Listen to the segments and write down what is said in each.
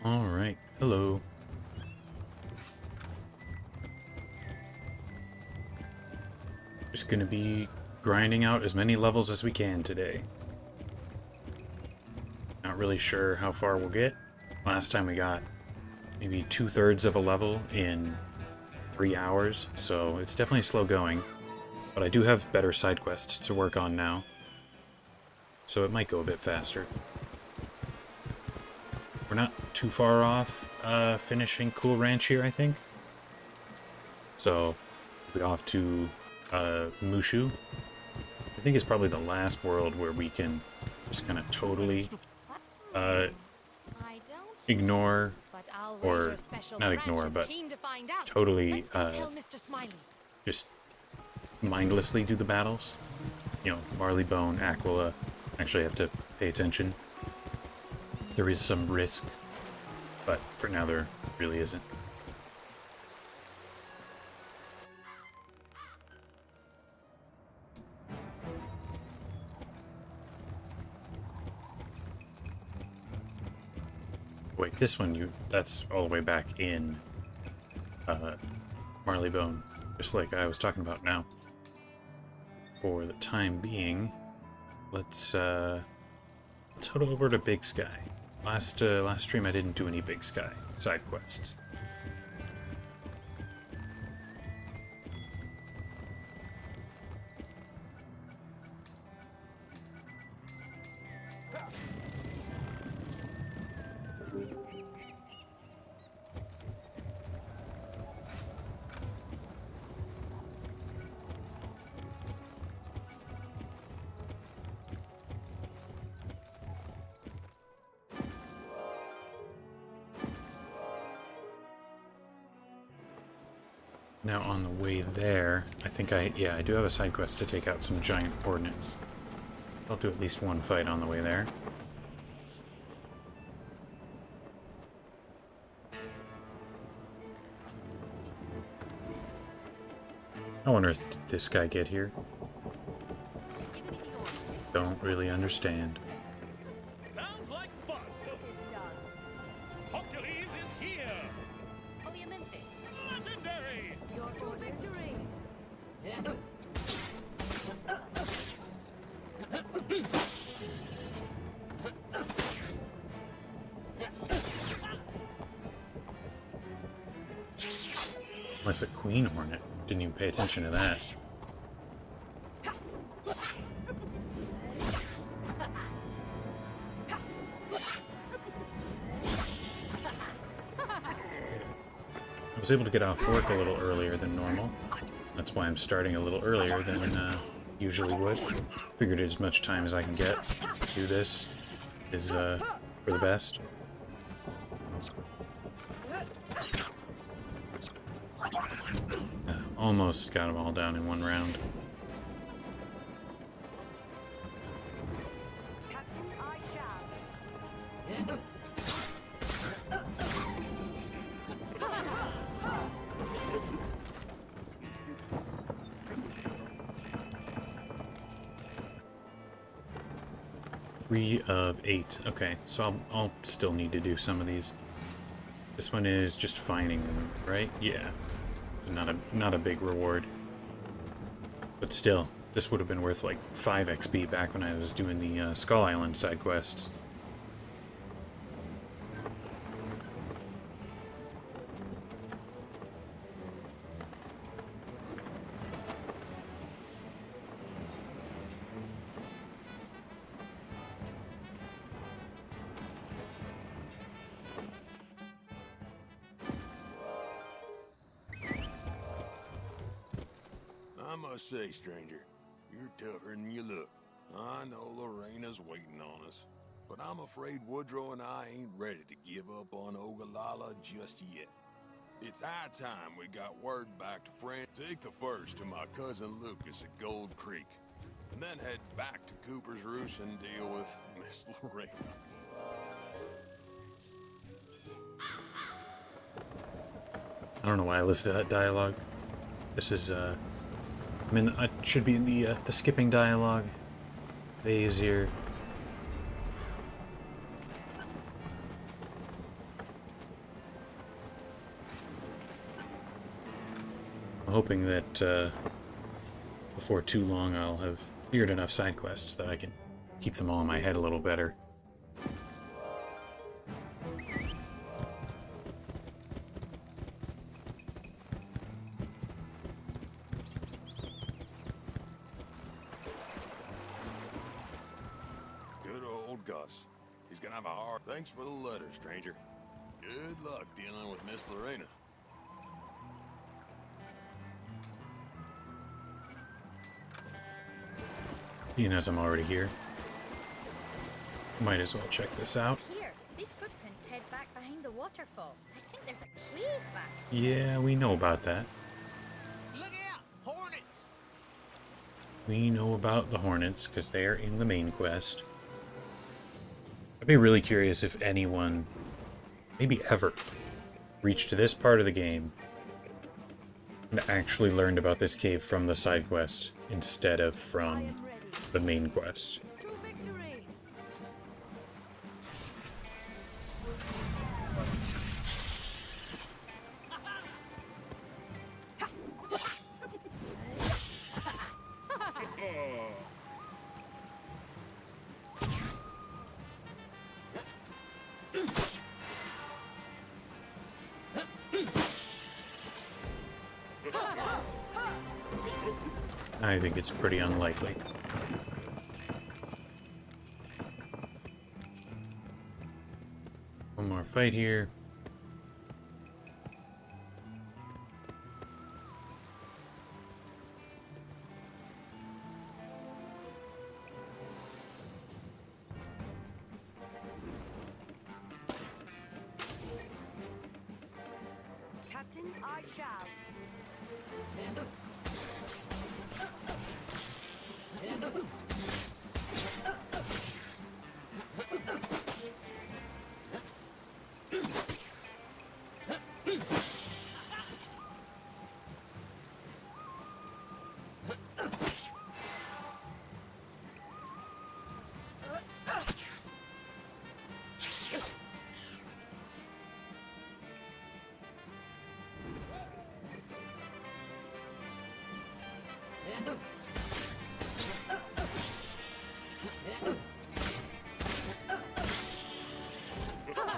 Alright, hello. Just gonna be grinding out as many levels as we can today. Not really sure how far we'll get. Last time we got maybe 2/3 of a level in 3 hours, so it's definitely slow going. But I do have better side quests to work on now, so it might go a bit faster. We're not too far off finishing Cool Ranch here, I think. So we'll be off to Mushu. I think it's probably the last world where we can just kind of totally ignore, or not ignore, but totally just mindlessly do the battles. You know, Marleybone, Aquila. Actually have to pay attention. There is some risk, but for now there really isn't. Wait, this one, that's all the way back in Marleybone, just like I was talking about now. For the time being, let's head over to Big Sky. Last stream I didn't do any Big Sky side quests. Now on the way there, I think I do have a side quest to take out some giant ordnance. I'll do at least one fight on the way there. How on earth did this guy get here? Don't really understand. Sounds like fun. It is done. Hercules is here. Obviamente. Legendary. Your victory. Unless a queen hornet. Didn't even pay attention to that. I was able to get off work a little earlier than normal. That's why I'm starting a little earlier than usually would. Figured as much time as I can get to do this is for the best. Almost got them all down in one round. Captain, I shall. 3 of 8. Okay, so I'll still need to do some of these. This one is just finding them, right? Yeah. Not a big reward. But still, this would have been worth like 5 XP back when I was doing the Skull Island side quests. I must say, stranger, you're tougher than you look. I know Lorena's waiting on us, but I'm afraid Woodrow and I ain't ready to give up on Ogallala just yet. It's high time we got word back to France. Take the first to my cousin Lucas at Gold Creek, and then head back to Cooper's Roost and deal with Miss Lorena. I don't know why I listed that dialogue. This is I mean, I should be in the skipping dialogue. Easier. I'm hoping that before too long I'll have cleared enough side quests that I can keep them all in my head a little better. Good old Gus. He's gonna have a hard... Thanks for the letter, stranger. Good luck dealing with Miss Lorena. Seeing as I'm already here, might as well check this out. Here, these footprints head back behind the waterfall. I think there's a cave back. Yeah, we know about that. Look out! Hornets! We know about the Hornets, because they're in the main quest. I'd be really curious if anyone, maybe ever, reached to this part of the game and actually learned about this cave from the side quest instead of I from am ready. the main quest. To victory. I think it's pretty unlikely. One more fight here. Captain, I shall.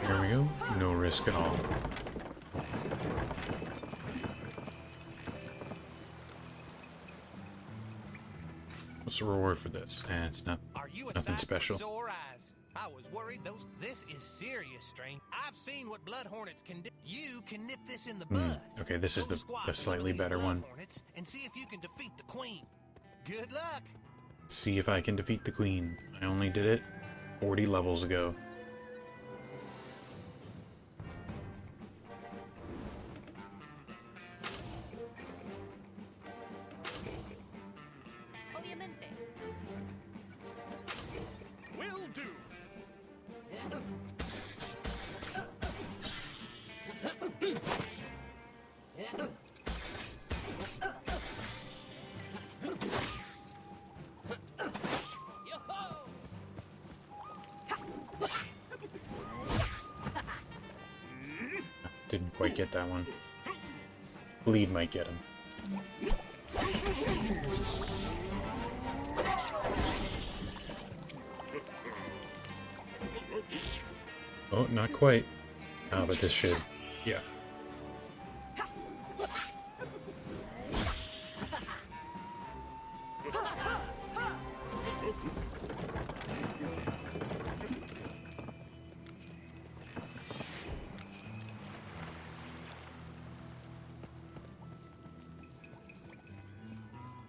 There we go. No risk at all. What's the reward for this? It's not Are you a nothing sight for special. sore eyes? I was worried those... This is serious, strange. I've seen what blood hornets can do. You can nip this in the bud. Okay, this is Go the squat with slightly these better blood one. hornets and see if you can defeat the queen. Good luck. See if I can defeat the queen. I only did it 40 levels ago. Obviamente. Will do. Didn't quite get that one. Bleed might get him. Oh, not quite. Ah, but this should. Yeah.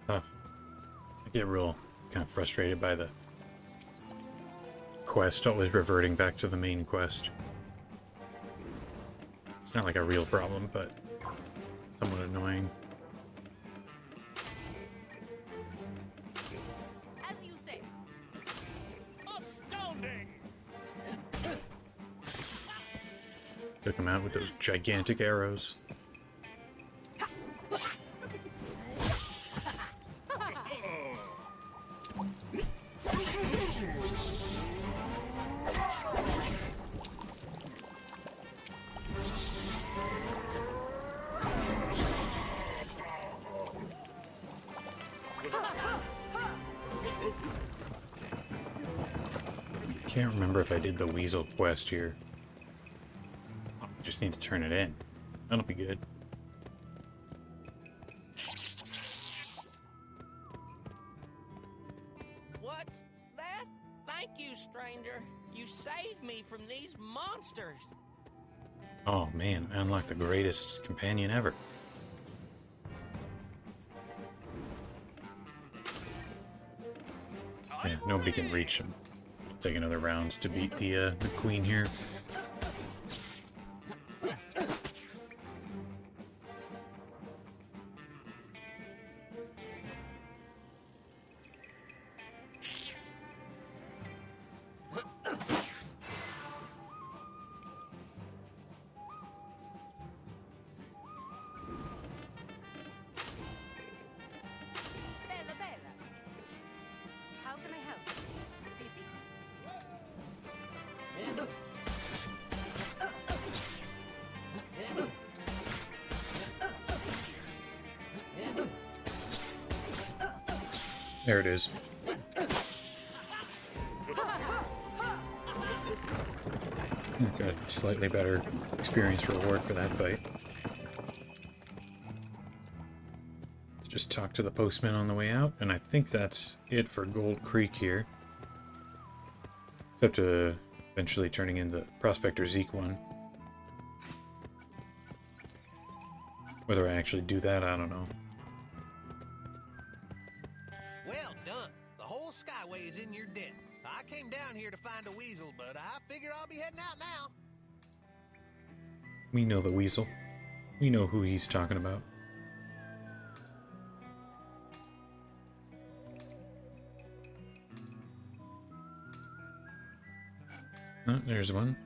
I get real kind of frustrated by the quest always reverting back to the main quest. It's not like a real problem, but somewhat annoying. As you say. Astounding. Took him out with those gigantic arrows. Can't remember if I did the weasel quest here. Just need to turn it in. That'll be good. What's that? Thank you, stranger. You saved me from these monsters. Oh man, I unlocked the greatest companion ever. Yeah, nobody can reach him. Take another round to beat the queen here. Bella, Bella. How can I help? Sisi? There it is. Got a slightly better experience reward for that fight. Let's just talk to the postman on the way out, and I think that's it for Gold Creek here. Except eventually turning into Prospector Zeke 1. Whether I actually do that, I don't know. Well done. The whole Skyway is in your debt. I came down here to find a weasel, but I figure I'll be heading out now. We know the weasel. We know who he's talking about. Oh, there's one.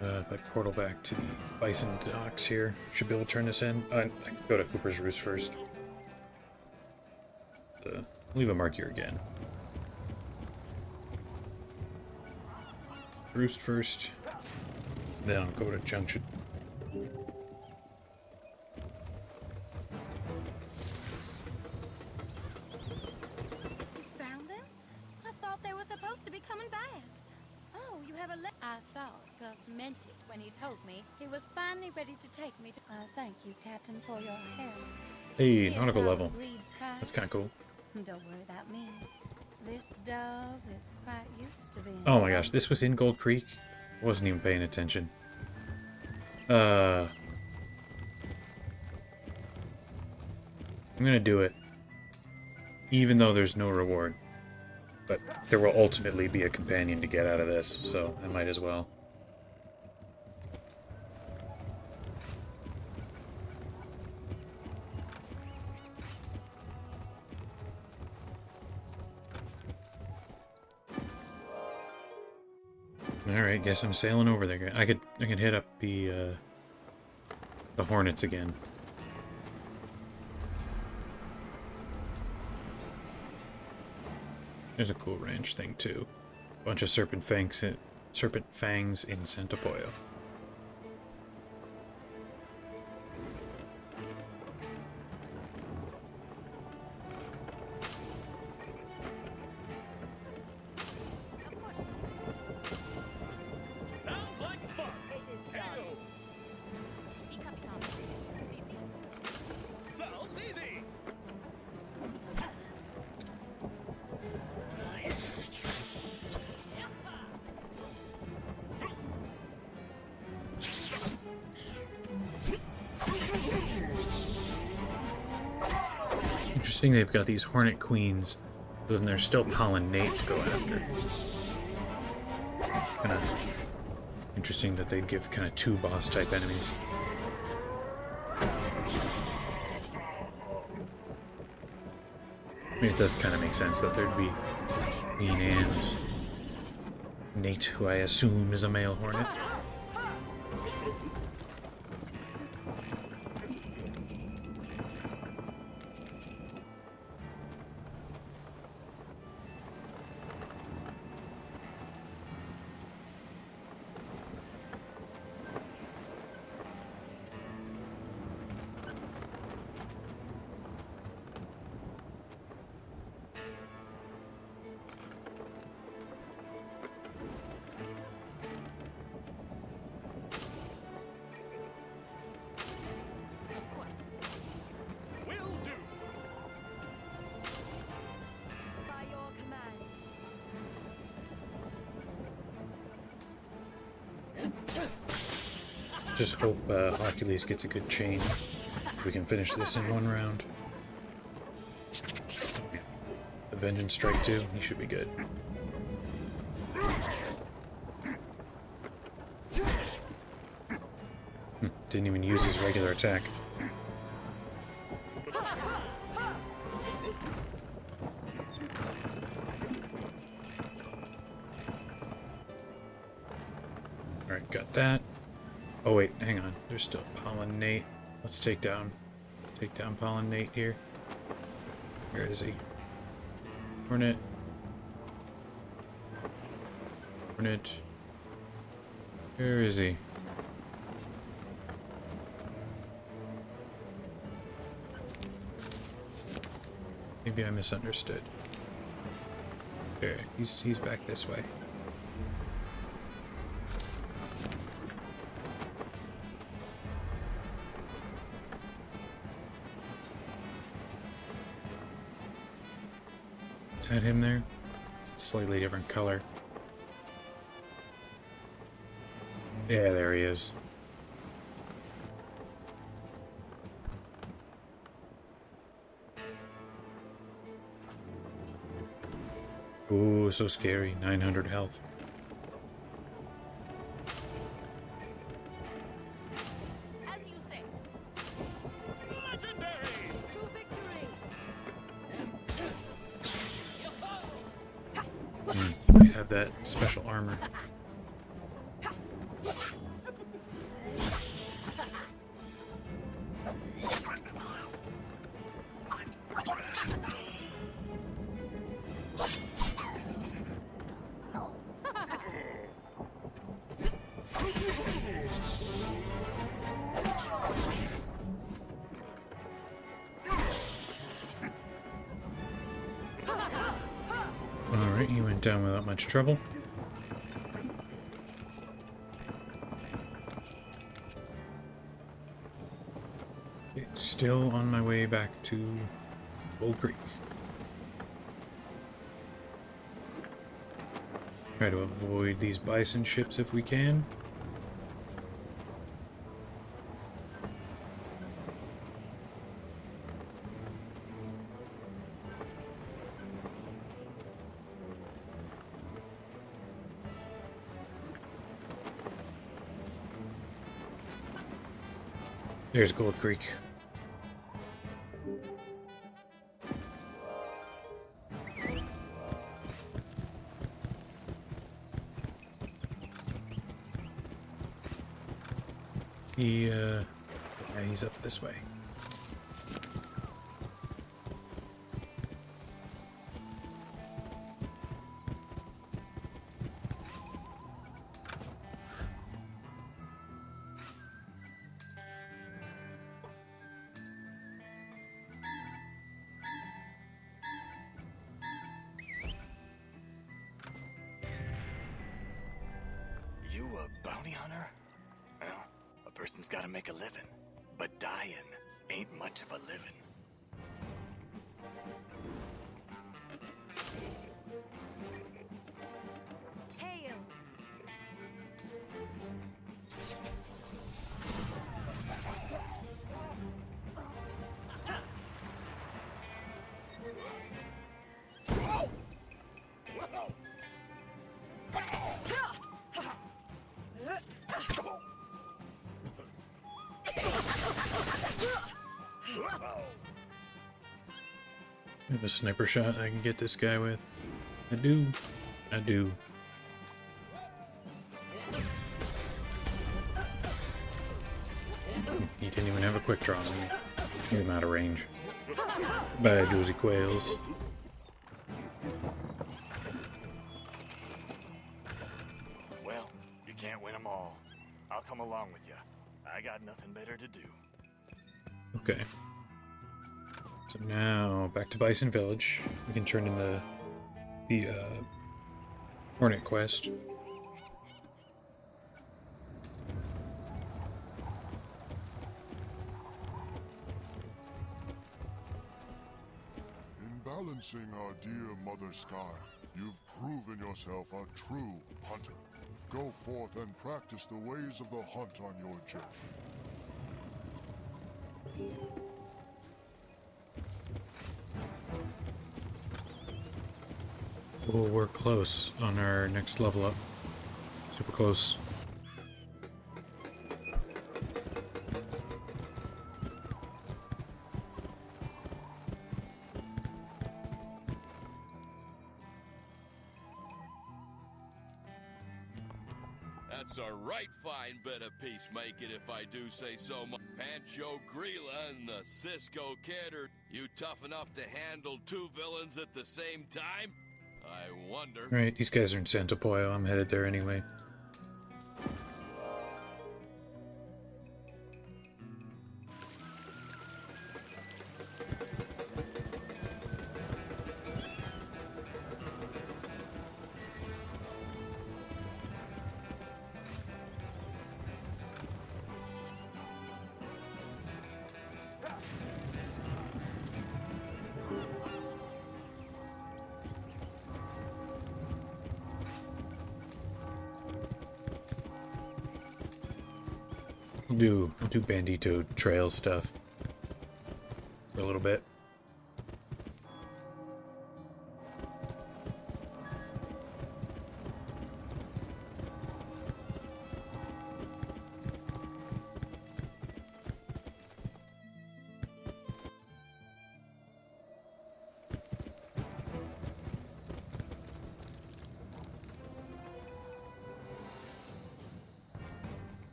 If I portal back to the Bison docks here, should be able to turn this in. I can go to Cooper's Roost first. Leave a mark here again. Roost first, then I'll go to Junction. You found them? I thought they were supposed to be coming back. Oh, you have a letter. I thought Gus meant it when he told me he was finally ready to take me to. Thank you, Captain, for your help. Hey, Here's nautical our level. agreed price. That's kind of cool. Don't worry about me. This dove is quite used to being. Oh my gosh, this was in Gold Creek? I wasn't even paying attention. I'm gonna do it. Even though there's no reward. But there will ultimately be a companion to get out of this, so I might as well. Alright, guess I'm sailing over there. I could hit up the Hornets again. There's a cool ranch thing too. Bunch of serpent fangs in Santa Pollo. Sounds like fun. It is done. Si, Capitan. Sisi? Sounds easy. Interesting they've got these Hornet Queens, but then there's still Colin Nate to go after. Kind of interesting that they'd give kind of two boss type enemies. I mean, it does kind of make sense that there'd be Queen and Nate, who I assume is a male Hornet. Just hope Hercules gets a good chain. We can finish this in one round. The Vengeance Strike too. He should be good. Didn't even use his regular attack. Alright, got that. Oh wait, hang on. There's still Pollinate. Let's take down Pollinate here. Where is he? Hornet. Hornet. Where is he? Maybe I misunderstood. There, he's back this way. Is that him there? It's a slightly different color. Yeah, there he is. Ooh, so scary. 900 health. As you say. Legendary! To victory! Might have that special armor. Alright, he went down without much trouble. Okay, still on my way back to Gold Creek. Try to avoid these bison ships if we can. There's Gold Creek. Yeah, he's up this way. You a bounty hunter? Well, a person's gotta make a living. But dying ain't much of a living. Hail! I have a sniper shot I can get this guy with. I do. I do. He didn't even have a quick draw on me. He's out of range. Bye, Josie Quails. Well, you can't win them all. I'll come along with you. I got nothing better to do. Okay. So now, back to Bison Village. We can turn in the Hornet quest. In balancing our dear Mother Sky, you've proven yourself a true hunter. Go forth and practice the ways of the hunt on your journey. Oh, we're close on our next level up. Super close. That's a right fine bit of peacemaking, if I do say so. Pancho Grilla and the Cisco Kid, are you tough enough to handle two villains at the same time? I wonder. Alright, these guys are in Santo Pollo. I'm headed there anyway. We'll do Bandito trail stuff for a little bit.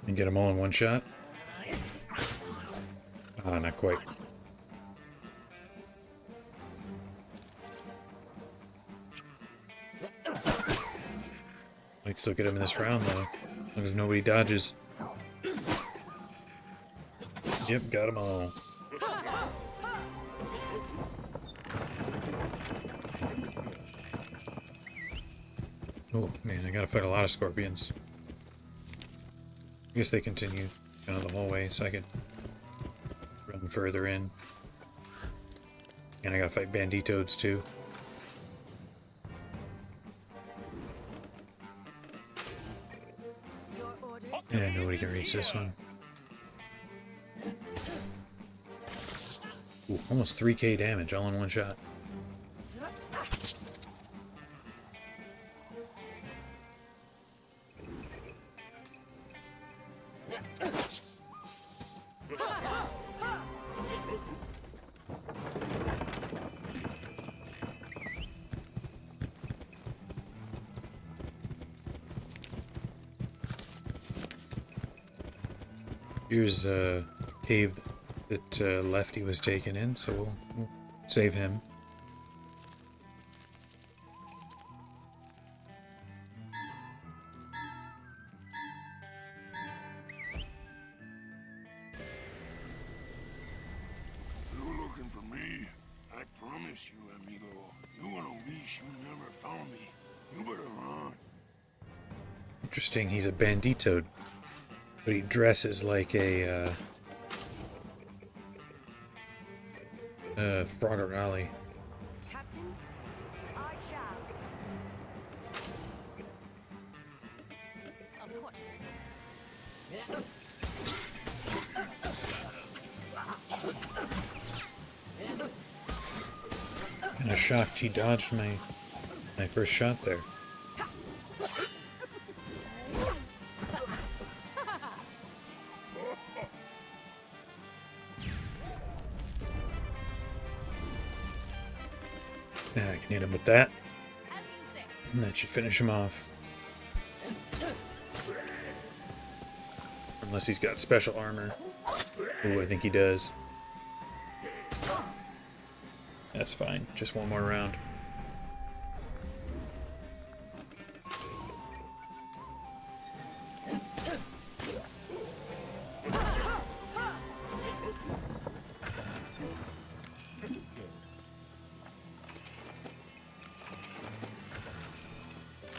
And get them all in one shot? Ah, not quite. Might still get him in this round, though. As long as nobody dodges. Yep, got them all. Oh, man, I gotta fight a lot of scorpions. I guess they continue down the hallway, so I could run further in. And I gotta fight banditoads too. Yeah, nobody can reach this one. Ooh, almost 3k damage all in one shot. Here's a cave that Lefty was taken in, so we'll save him. You looking for me? I promise you, amigo. You wanna wish you never found me. You better run. Interesting, he's a banditoad. But he dresses like a, Frogger Rally. Captain, I shall. Of course. Kinda shocked he dodged my first shot there. Yeah, I can hit him with that. As you say. And that should finish him off. Unless he's got special armor. Ooh, I think he does. That's fine. Just one more round.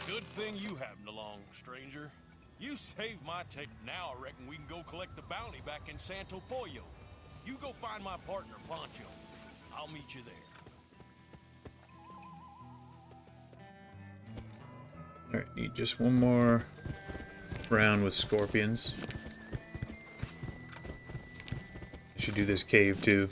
Good thing you happened along, stranger. You saved my take. Now I reckon we can go collect the bounty back in Santo Pollo. You go find my partner, Pancho. I'll meet you there. Alright, need just one more round with scorpions. I should do this cave too.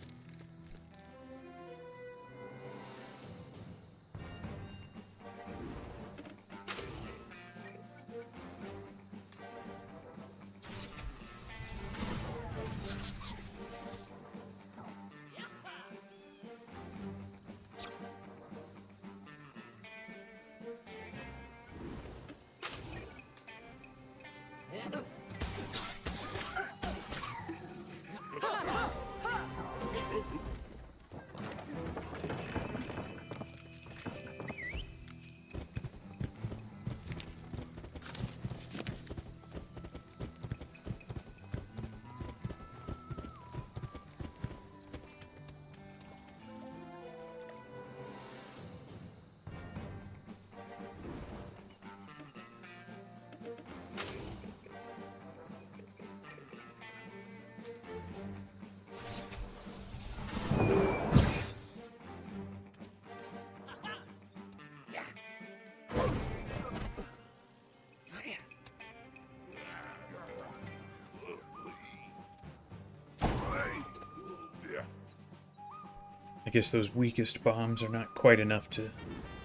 I guess those weakest bombs are not quite enough to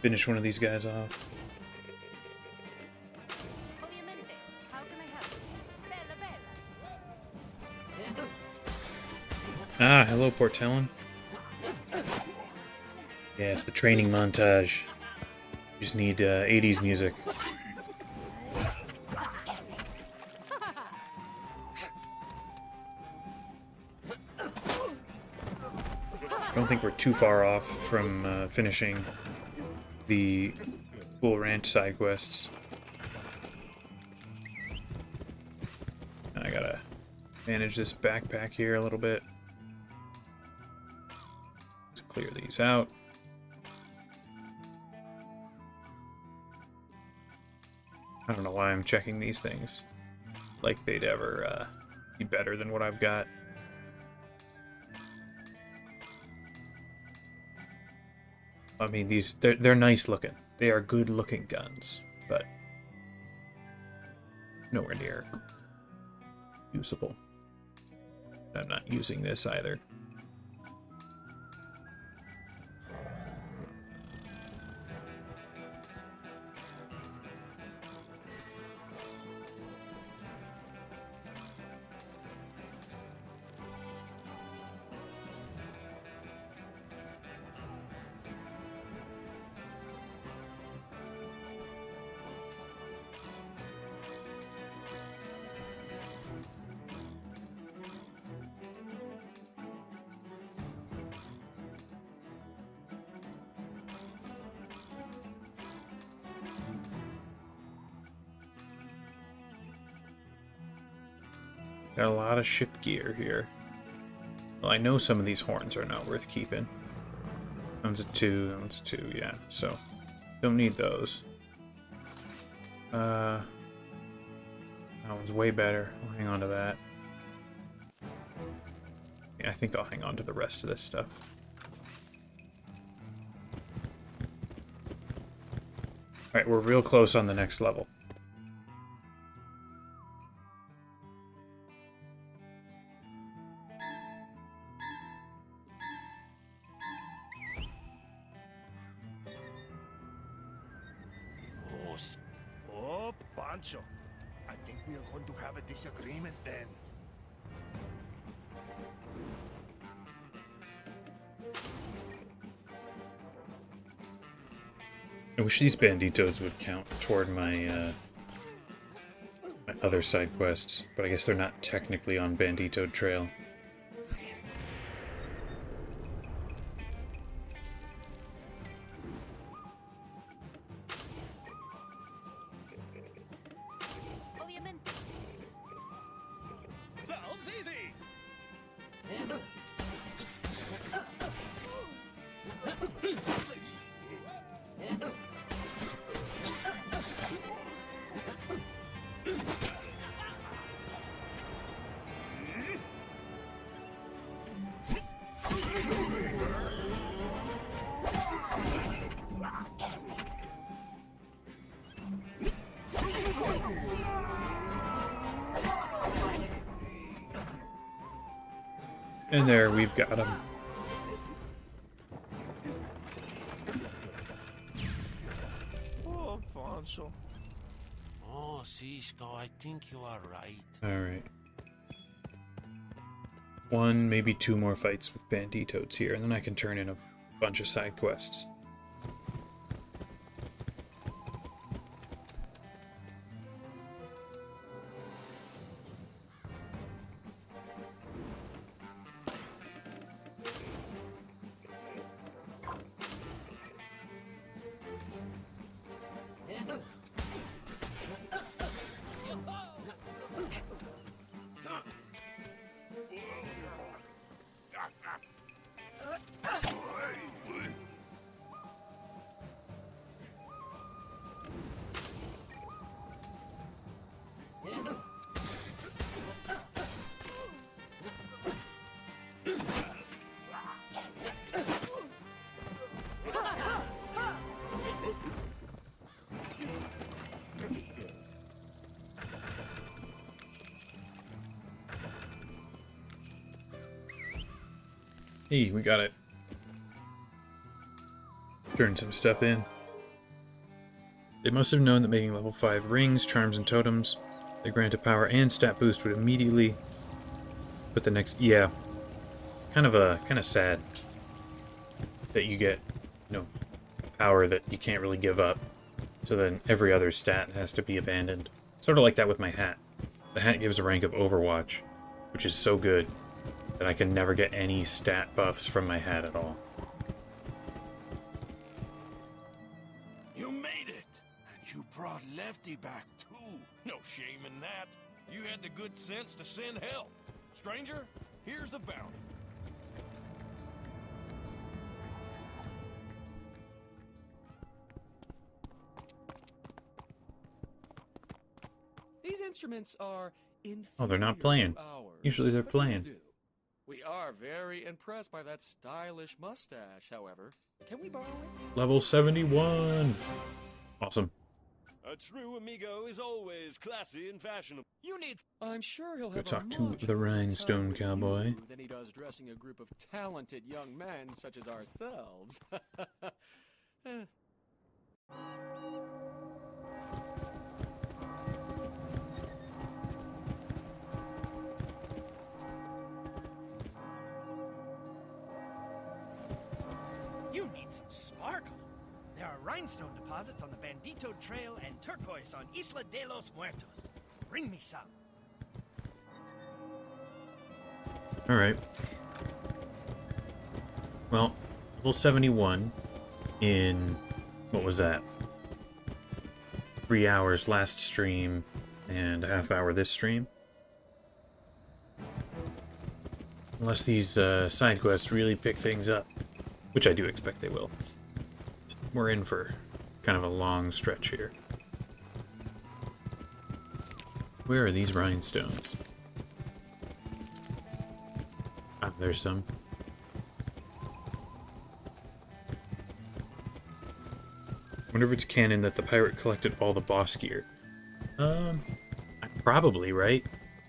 finish one of these guys off. Ah, hello, Portellin. Yeah, it's the training montage. Just need 80s music. I don't think we're too far off from finishing the Bull Ranch side quests. I gotta manage this backpack here a little bit. Let's clear these out. I don't know why I'm checking these things like they'd ever be better than what I've got. I mean, they're nice looking. They are good looking guns, but nowhere near usable. I'm not using this either. Got a lot of ship gear here. Well, I know some of these horns are not worth keeping. That one's a 2, that one's a 2, yeah. So, don't need those. That one's way better. I'll hang on to that. Yeah, I think I'll hang on to the rest of this stuff. Alright, we're real close on the next level. Oh, Pancho. I think we are going to have a disagreement then. I wish these banditoads would count toward my my other side quests, but I guess they're not technically on Banditoad Trail. Sounds easy. And there, we've got him. Oh, Pancho. Oh, Cisco, I think you are right. Alright. One, maybe two more fights with Banditos here, and then I can turn in a bunch of side quests. Hey, we got it. Turned some stuff in. They must have known that making level 5 rings, charms, and totems that grant a power and stat boost would immediately put the next... Yeah. It's kind of sad that you get, you know, a power that you can't really give up. So then every other stat has to be abandoned. Sort of like that with my hat. The hat gives a rank of Overwatch, which is so good that I can never get any stat buffs from my hat at all. You made it! And you brought Lefty back, too. No shame in that. You had the good sense to send help. Stranger, here's the bounty. These instruments are Oh, they're not playing. Usually they're playing. We are very impressed by that stylish mustache, however. Can we borrow it? Level 71! Awesome. A true amigo is always classy and fashionable. You need... I'm sure he'll Let's go have talk a to much the more Rhinestone time with Cowboy. you than he does dressing a group of talented young men such as ourselves. Eh. You need some sparkle. There are rhinestone deposits on the Bandito Trail and turquoise on Isla de los Muertos. Bring me some. Alright. Well, level 71 in... what was that? 3 hours last stream and a half hour this stream. Unless these side quests really pick things up. Which I do expect they will. We're in for kind of a long stretch here. Where are these rhinestones? Ah, there's some. Wonder if it's canon that the pirate collected all the boss gear. Probably, right?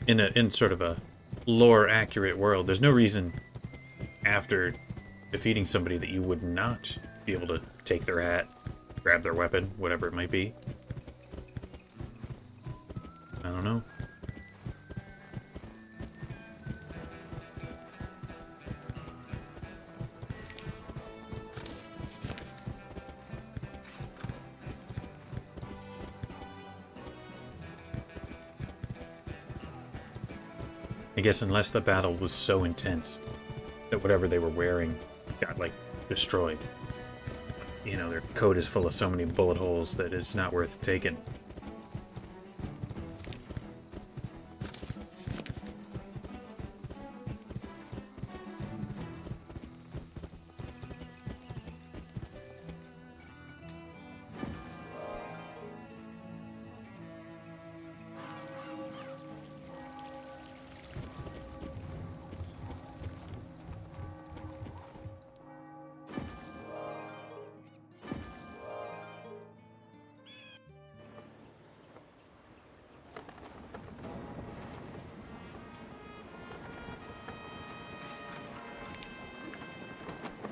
In sort of a lore-accurate world. There's no reason after defeating somebody that you would not be able to take their hat, grab their weapon, whatever it might be. I don't know. I guess unless the battle was so intense that whatever they were wearing got, like, destroyed. You know, their coat is full of so many bullet holes that it's not worth taking.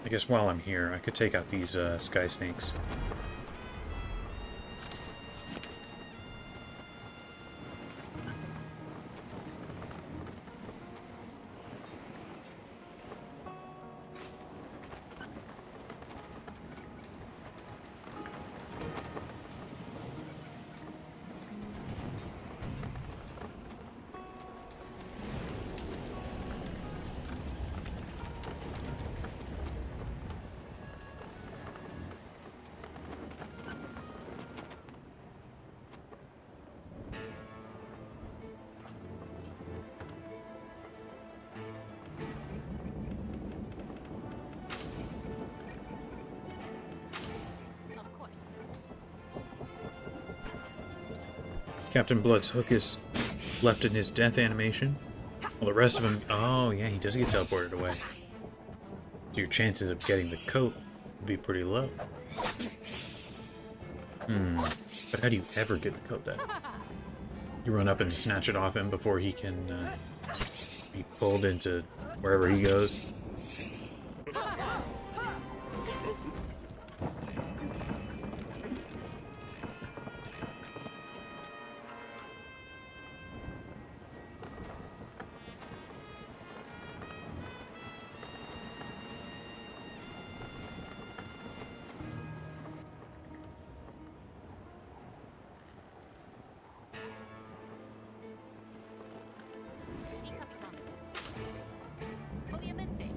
I guess while I'm here, I could take out these sky snakes. Captain Blood's hook is left in his death animation. Well, the rest of him... Oh, yeah, he does get teleported away. So your chances of getting the coat would be pretty low. But how do you ever get the coat then? You run up and snatch it off him before he can be pulled into wherever he goes. Sí, capitán. Obviamente.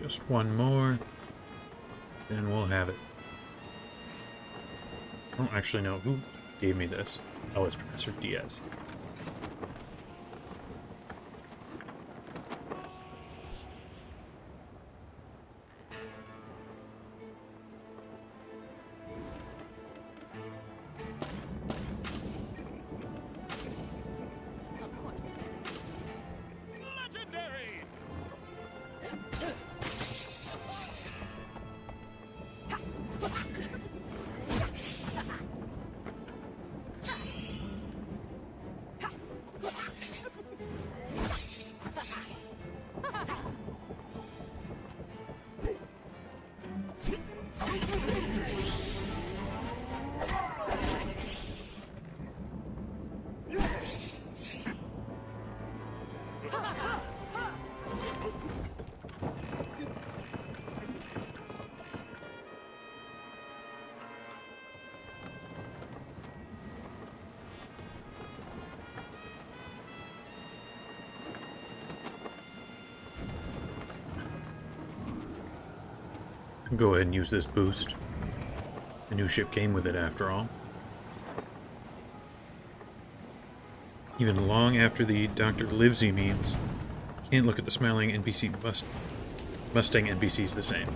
Just one more, then we'll have it. I don't actually know who gave me this. Oh, it's Professor Diaz. Of course. Legendary! Go ahead and use this boost. The new ship came with it after all. Even long after the Dr. Livesey memes, can't look at the smiling NPC Mustang NPCs the same.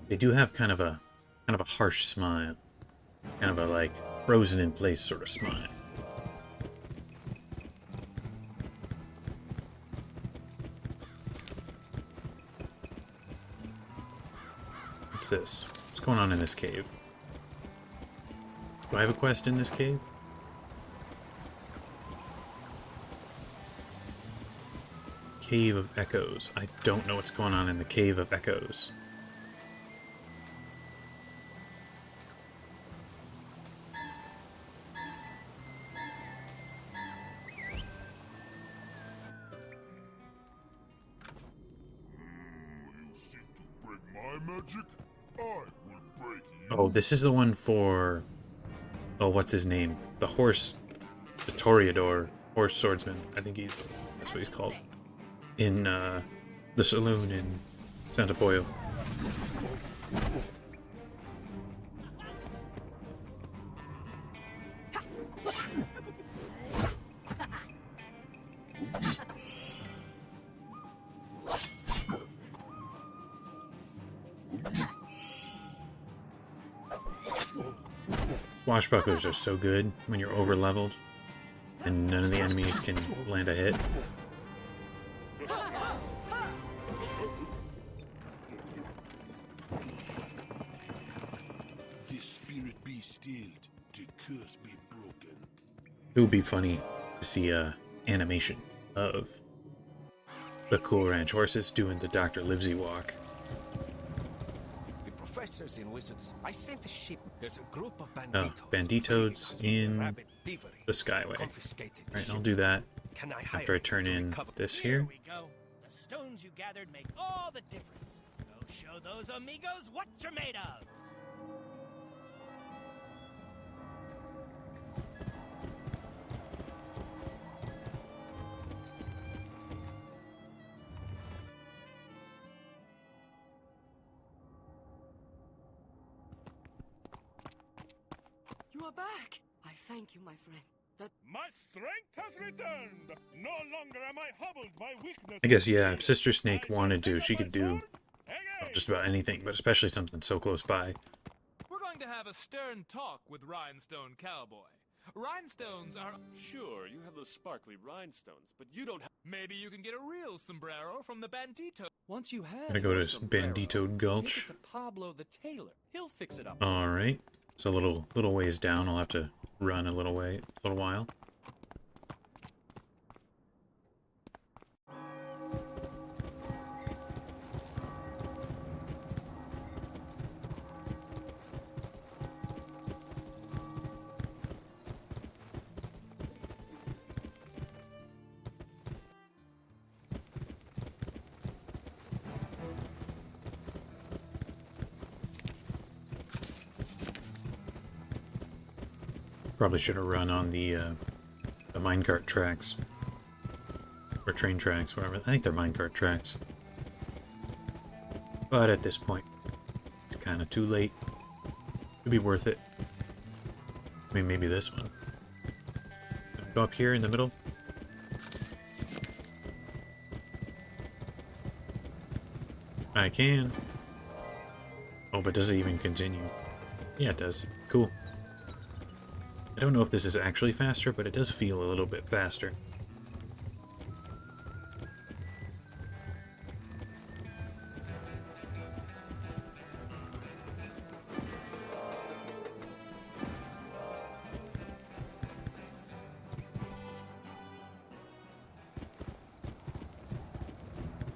They do have kind of a harsh smile. Kind of a like frozen in place sort of smile. What's this? What's going on in this cave? Do I have a quest in this cave? Cave of Echoes. I don't know what's going on in the Cave of Echoes. You seek to break my magic? I will break you. Oh, this is the one for... Oh, what's his name? The horse... The Toreador. Horse swordsman. I think that's what he's called. In the saloon in Santa Pollo. Swashbucklers are so good when you're over leveled and none of the enemies can land a hit. The spirit be stilled, the curse be broken. It would be funny to see a animation of the Cool Ranch horses doing the Dr. Livesey walk. The professors in Wizards. I sent a ship. There's a group of Oh, banditoads in the Skyway. Right, I'll do that after I turn in this here. We go. The stones you gathered make all the difference. Go show those amigos what you're made of. You are back! I thank you, my friend. My strength has returned! No longer am I hobbled by weakness. I guess, yeah, if Sister Snake wanted to, she could do just about anything, but especially something so close by. We're going to have a stern talk with Rhinestone Cowboy. Rhinestones are... Sure, you have those sparkly rhinestones, but you don't have... Maybe you can get a real sombrero from the Bandito. Once you have... Gotta go to Bandito Gulch. Take it to Pablo the tailor. He'll fix it up. Alright. It's a little ways down. I'll have to run a little while. Probably should have run on the minecart tracks. Or train tracks, whatever. I think they're minecart tracks. But at this point, it's kind of too late. It'd be worth it. I mean, maybe this one. Go up here in the middle. I can. Oh, but does it even continue? Yeah, it does. Cool. I don't know if this is actually faster, but it does feel a little bit faster.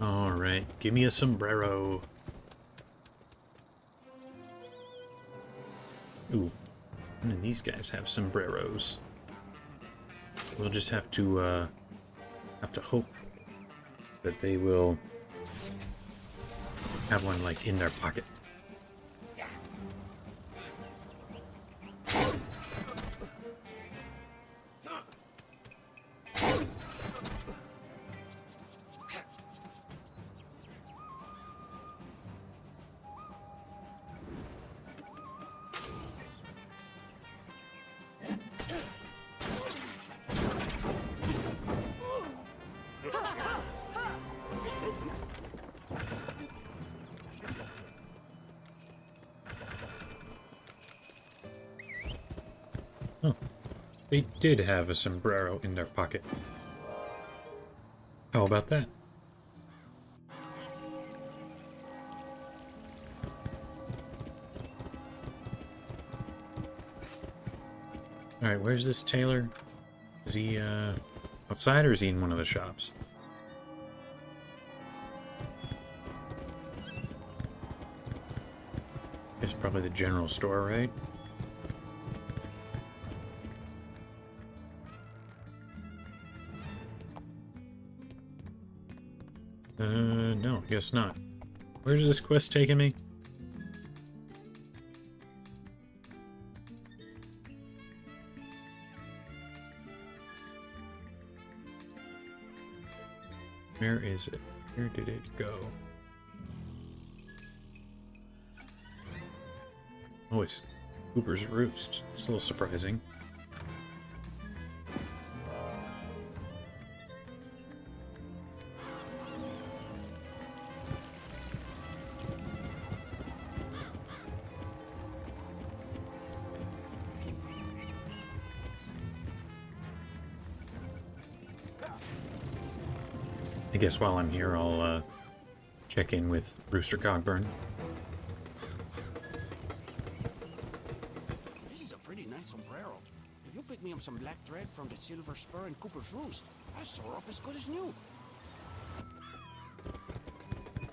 Alright, give me a sombrero. Ooh. And these guys have sombreros. We'll just have to hope that they will have one like in their pocket. Oh, they did have a sombrero in their pocket. How about that? Alright, where's this tailor? Is he outside or is he in one of the shops? It's probably the general store, right? No, I guess not. Where's this quest taking me? Where is it? Where did it go? Oh, it's Cooper's Roost. It's a little surprising. I guess while I'm here, I'll check in with Rooster Cogburn. This is a pretty nice sombrero. If you pick me up some black thread from the Silver Spur and Cooper's Roost, I sew up as good as new.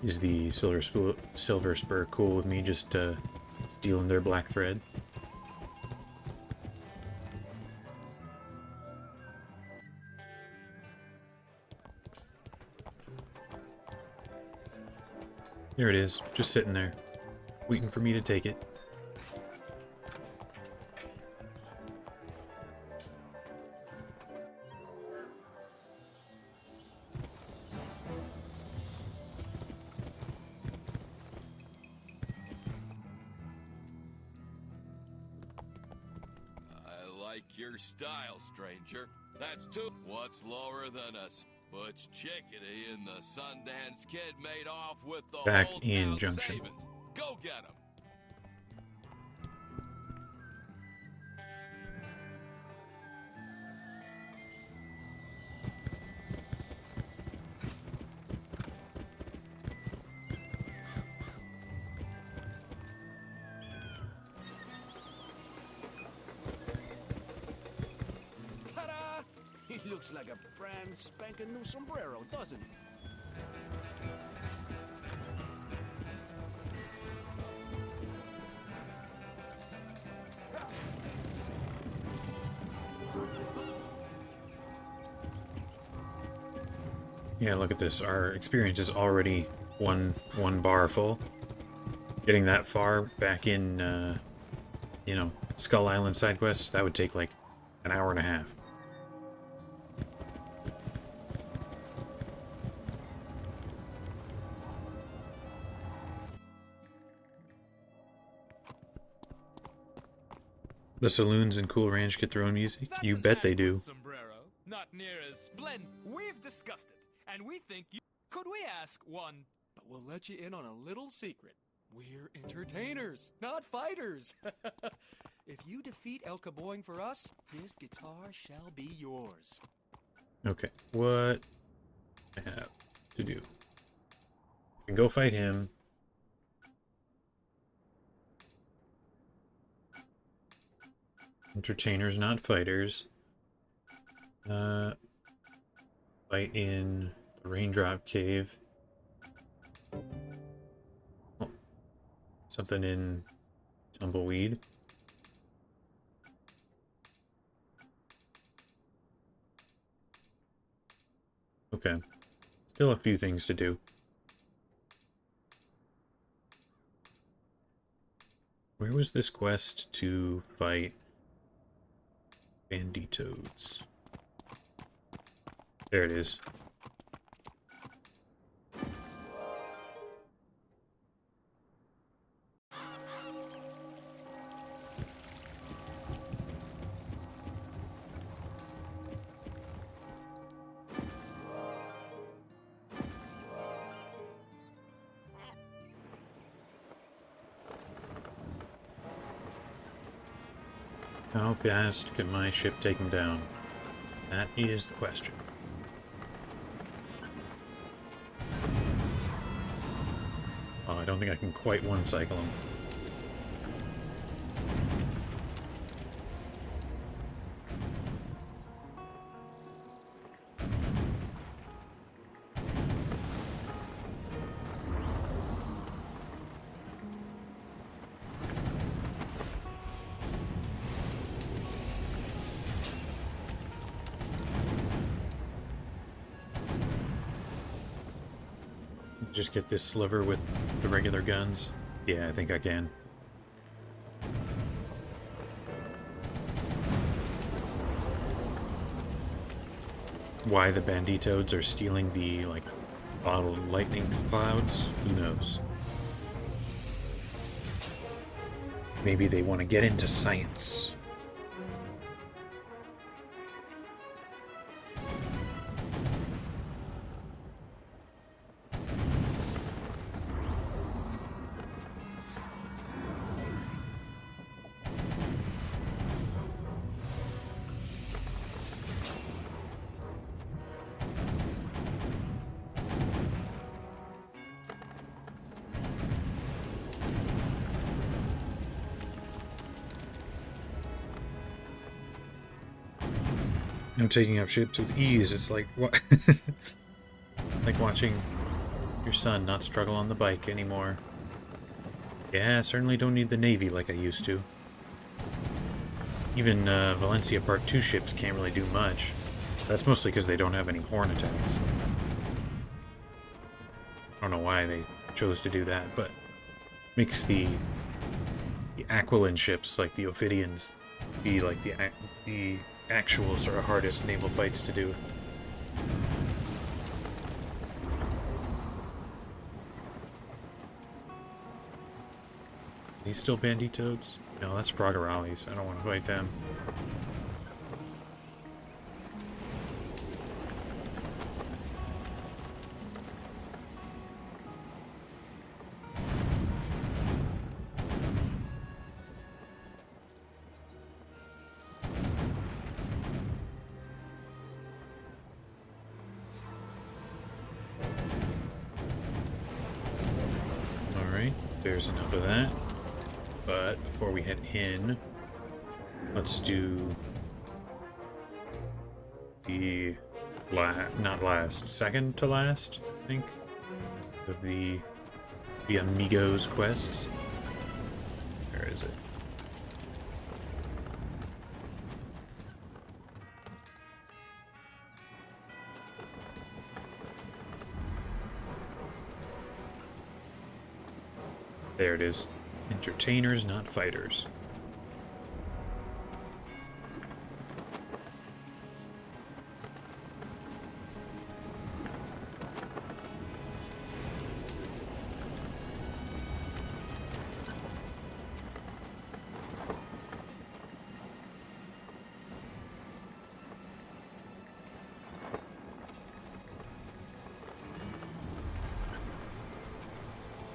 Is the Silver Spur cool with me just stealing their black thread? There it is, just sitting there, waiting for me to take it. I like your style, stranger. That's two. What's lower than a Butch Chickadee and the Sundance Kid made off with the Back whole in town Junction. savings. Go get 'em. Ta-da! It looks like a brand spanking new sombrero, doesn't it? Yeah, look at this. Our experience is already one bar full. Getting that far back in, you know, Skull Island side quests, that would take like an hour and a half. The saloons in Cool Ranch get their own music? That's You an bet they admirable do. Sombrero. Not near as splendid. We've discussed it, and we think you... Could we ask one... But we'll let you in on a little secret. We're entertainers, not fighters. If you defeat El Caboing for us, this guitar shall be yours. Okay, what I have to do? I can go fight him. Entertainers, not fighters. Fight in the Raindrop Cave. Oh, something in Tumbleweed. Okay. Still a few things to do. Where was this quest to fight Banditoads? There it is. How fast can my ship take him down? That is the question. Oh, I don't think I can quite one-cycle him. Just get this sliver with the regular guns? Yeah, I think I can. Why the Banditoads are stealing the, like, Bottled lightning clouds? Who knows? Maybe they want to get into science. I'm taking up ships with ease. It's like what? Like watching your son not struggle on the bike anymore. Yeah, I certainly don't need the Navy like I used to. Even Valencia Part 2 ships can't really do much. That's mostly because they don't have any horn attacks. I don't know why they chose to do that, but makes the Aquilin ships, like the Ophidians, be like the actual sort of hardest naval fights to do. These still banditoads? No, that's Frogorales. I don't want to fight them. Alright, there's enough of that. But before we head in, let's do the second to last, I think, of the Amigos quests. Where is it? There it is. Entertainers, not fighters.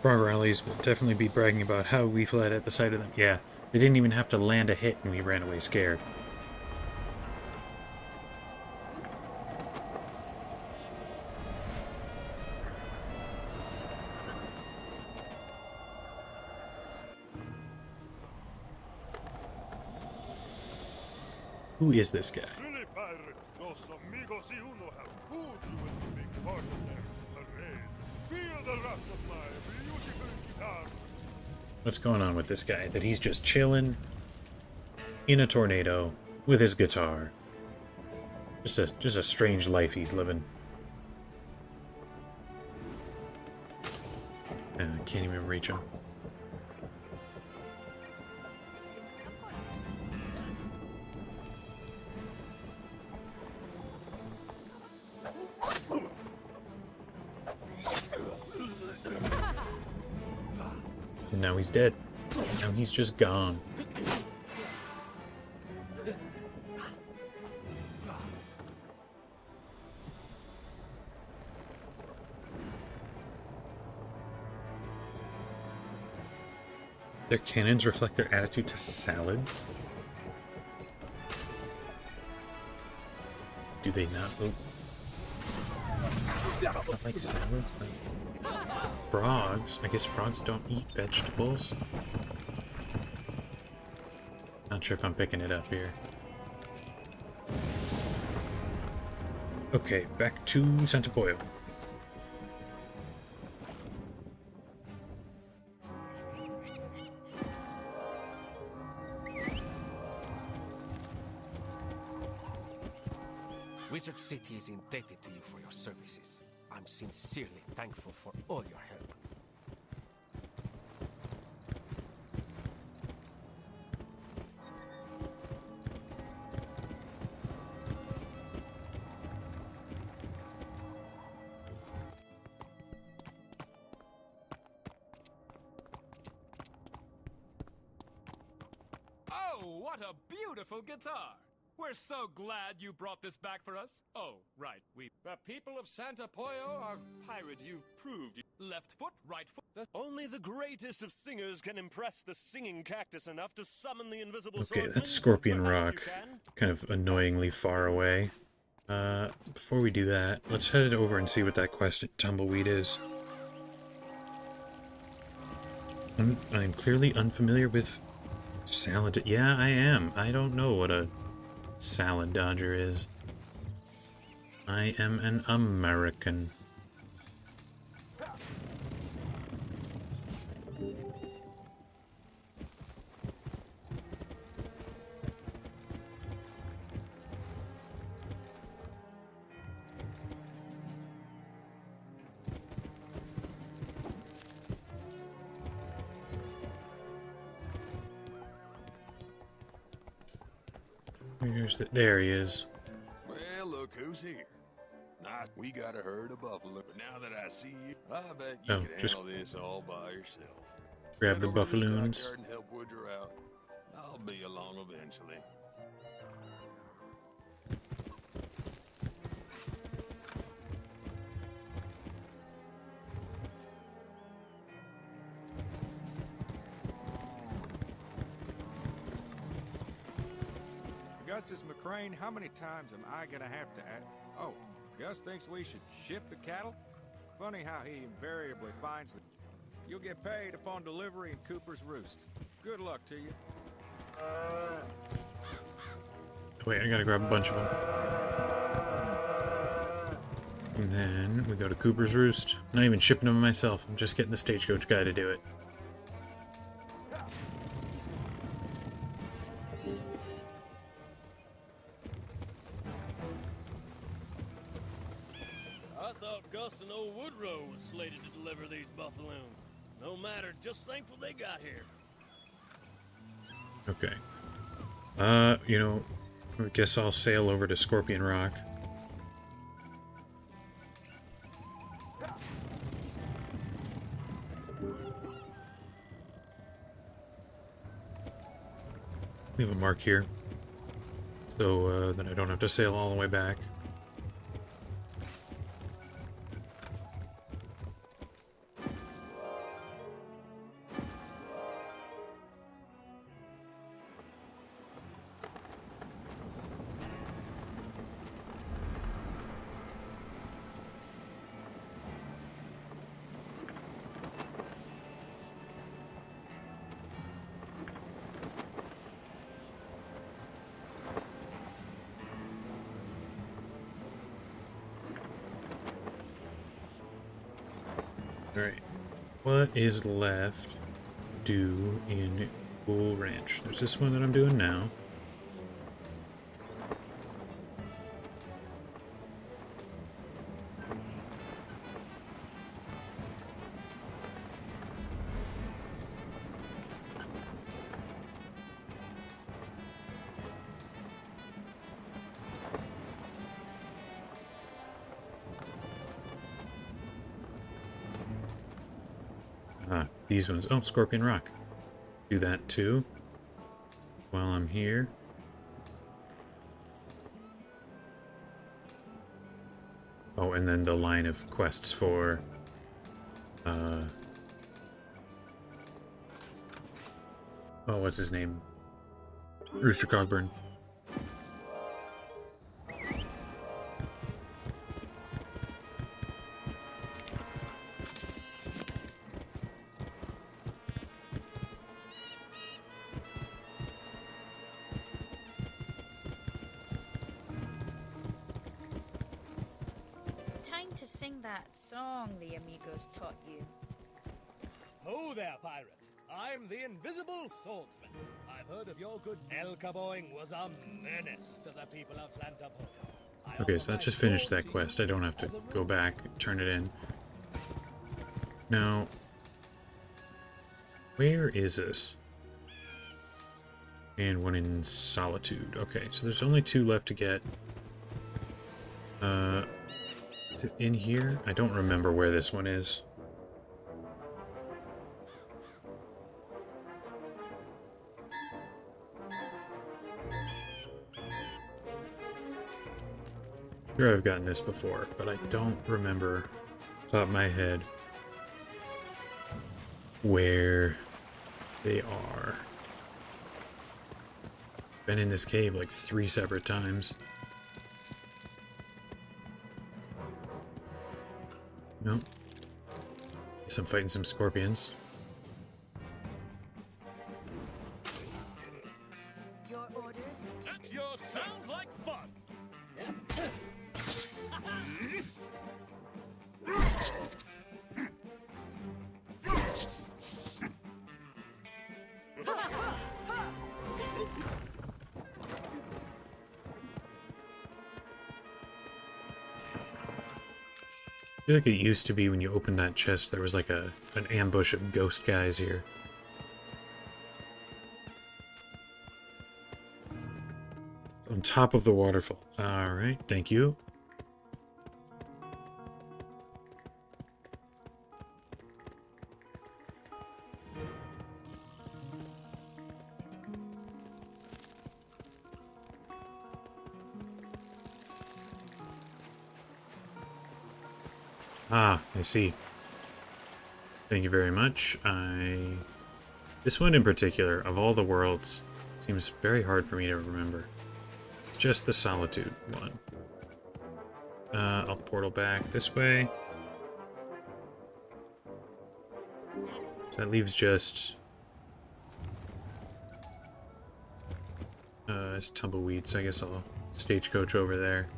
Frog rallies will definitely be bragging about how we fled at the sight of them. Yeah, they didn't even have to land a hit and we ran away scared. Who is this guy? Silly pirate, los amigos y uno have food you will take part in their parade. Feel the wrath of my musical guitar. What's going on with this guy? That he's just chilling in a tornado with his guitar. Just a strange life he's living. Can't even reach him. And now he's dead. Now he's just gone. Their cannons reflect their attitude to salads? Do they not? Not like salads? Like frogs? I guess frogs don't eat vegetables. Not sure if I'm picking it up here. Okay, back to Santa Pollo. Wizard City is indebted to you for your services. I'm sincerely thankful for all your help. a beautiful guitar. We're so glad you brought this back for us. Oh, right, The people of Santa Pollo are pirate. You've proved. Left foot, right foot. Only the greatest of singers can impress the singing cactus enough to summon the invisible Okay, swordsman. that's Scorpion Perhaps Rock. you can. Kind of annoyingly far away. Before we do that, let's head over and see what that quest at Tumbleweed is. I'm clearly unfamiliar with salad. Yeah, I am. I don't know what a salad dodger is. I am an American. There he is. Well, look who's here. Nice. We got a herd of buffalo, but now that I see you, I bet you can just handle this all by yourself. grab Head the over to buffaloons. stockyard and help Woodrow out. I'll be along eventually. Augustus McCrane, how many times am I gonna have to ask? Oh, Gus thinks we should ship the cattle? Funny how he invariably finds them. You'll get paid upon delivery in Cooper's Roost. Good luck to you. Wait, I gotta grab a bunch of them. And then we go to Cooper's Roost. I'm not even shipping them myself. I'm just getting the stagecoach guy to do it. I thought Gus and old Woodrow was slated to deliver these buffaloons. No matter, just thankful they got here. Okay. You know, I guess I'll sail over to Scorpion Rock. Leave a mark here, so that I don't have to sail all the way back. Alright, what is left to do in Cool Ranch? There's this one that I'm doing now. These ones. Oh, Scorpion Rock. Do that too. While I'm here. Oh, and then the line of quests for... oh, what's his name? Rooster Cogburn. Time to sing that song the amigos taught you. Ho there, pirate. I'm the Invisible Swordsman. I've heard of your good El Caboing was a menace to the people of Santa Pollo. Okay, so that just finished that quest. I don't have to go back and turn it in. Now, where is this? And one in Solitude. Okay, so there's only 2 left to get. Is it in here? I don't remember where this one is. Sure, I've gotten this before, but I don't remember off the top of my head where they are. Been in this cave like 3 separate times. Nope. Guess I'm fighting some scorpions. Your orders? That's your sounds like fun. I feel like it used to be when you opened that chest, there was like an ambush of ghost guys here. On top of the waterfall. Alright, thank you. Ah, I see. Thank you very much. This one in particular, of all the worlds, seems very hard for me to remember. It's just the Solitude one. I'll portal back this way. So that leaves just... it's tumbleweeds. I guess I'll stagecoach over there.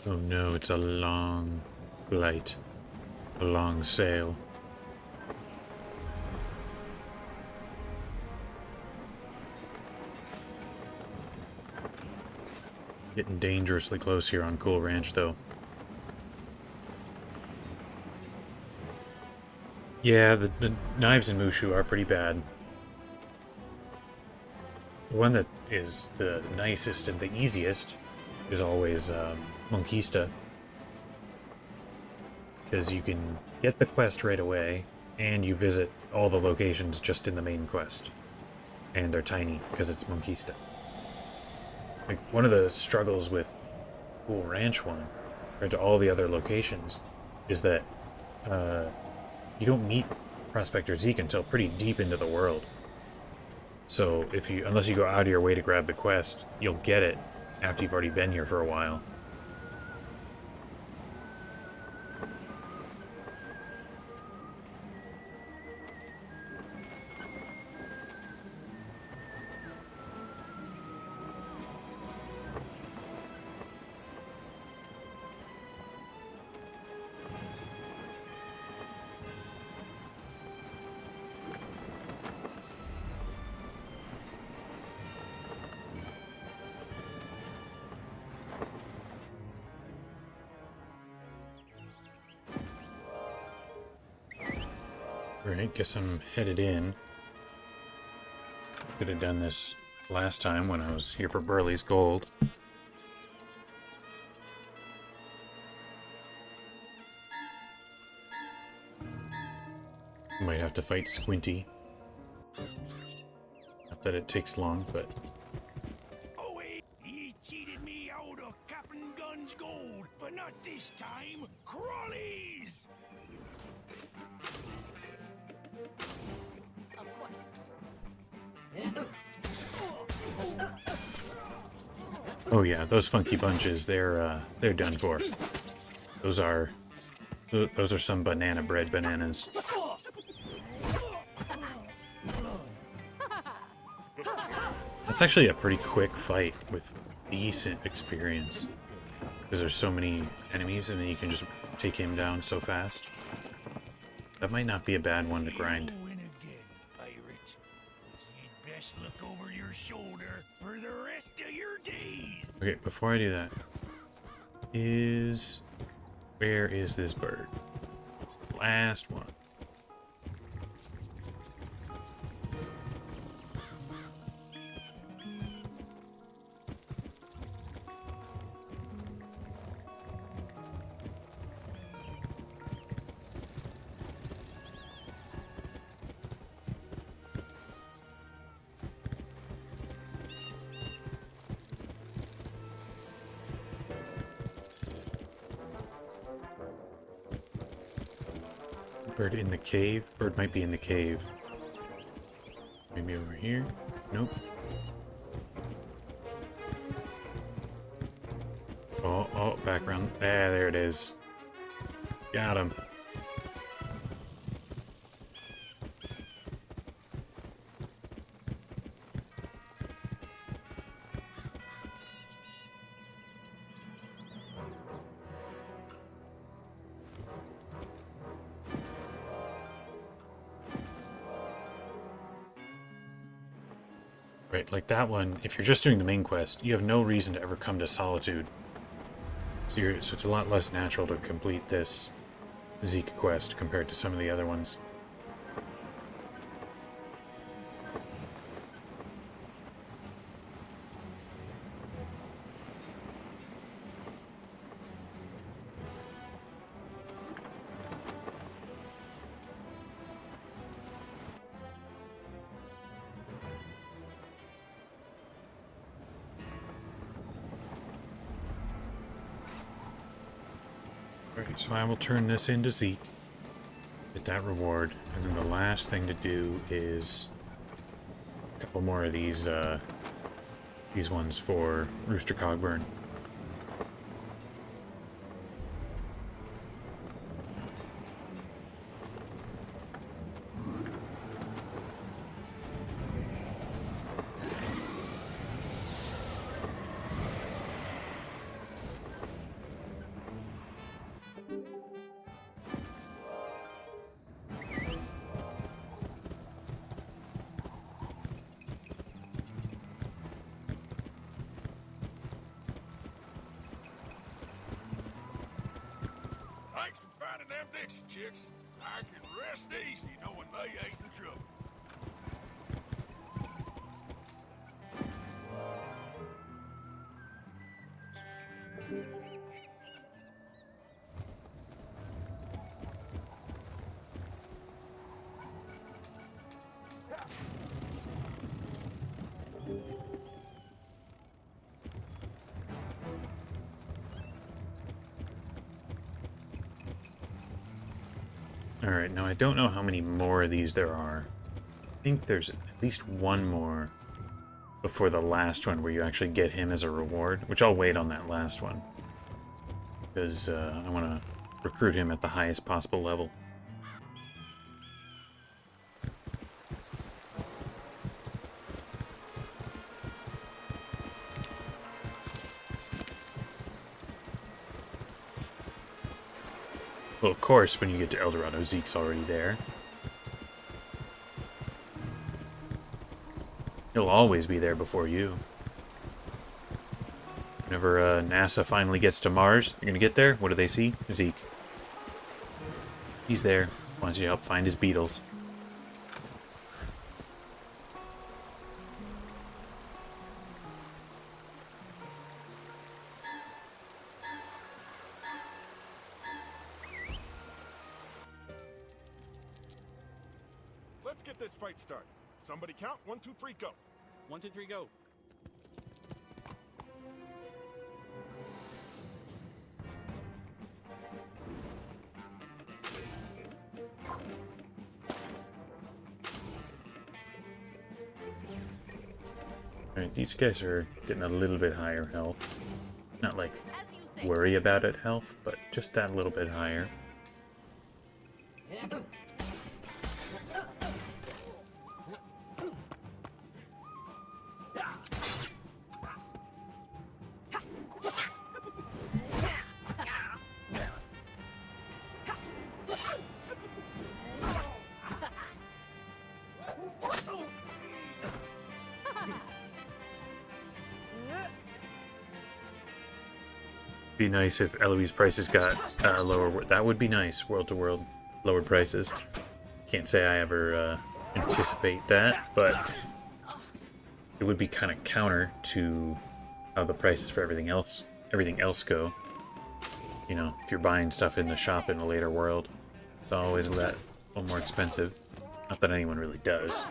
Oh no, it's a long flight. A long sail. Getting dangerously close here on Cool Ranch, though. Yeah, the knives in Mushu are pretty bad. The one that is the nicest and the easiest is always Monkista. Because you can get the quest right away, and you visit all the locations just in the main quest. And they're tiny, because it's Monkista. Like, one of the struggles with Cool Ranch 1, compared to all the other locations, is that you don't meet Prospector Zeke until pretty deep into the world. So, unless you go out of your way to grab the quest, you'll get it after you've already been here for a while. Alright, guess I'm headed in. Should have done this last time when I was here for Burley's Gold. Might have to fight Squinty. Not that it takes long, but... Oh, he cheated me out of Captain Gun's gold, but not this time. Crawlies! Of course. Oh yeah, those funky bunches, they're done for. Those are some banana bread bananas. That's actually a pretty quick fight with decent experience. Because there's so many enemies and then you can just take him down so fast. That might not be a bad one to grind. Best look over your shoulder for the rest of your days. Okay, before I do that, is Where is this bird? It's the last one. Bird in the cave? Bird might be in the cave. Maybe over here? Nope. Oh, background. Ah, there it is. Got him. Right, like that one, if you're just doing the main quest, you have no reason to ever come to Solitude. So it's a lot less natural to complete this Zeke quest compared to some of the other ones. Alright, so I will turn this into Zeke, get that reward, and then the last thing to do is a couple more of these ones for Rooster Cogburn. Thanks for finding them Dixie chicks. I can rest easy knowing they ain't in trouble. Alright, now I don't know how many more of these there are. I think there's at least one more before the last one where you actually get him as a reward, which I'll wait on that last one. Because I want to recruit him at the highest possible level. Well, of course, when you get to El Dorado, Zeke's already there. He'll always be there before you. Whenever NASA finally gets to Mars, you're gonna get there, what do they see? Zeke. He's there. Wants you to help find his beetles. Let's get this fight started. Somebody count. 1, 2, 3, go. 1, 2, 3, go. Alright, these guys are getting a little bit higher health. Not like worry about it health, but just that little bit higher. Be nice if Eloise prices got lower. That would be nice. World to world, lowered prices. Can't say I ever anticipate that, but it would be kind of counter to how the prices for everything else go. You know, if you're buying stuff in the shop in the later world, it's always a little more expensive. Not that anyone really does.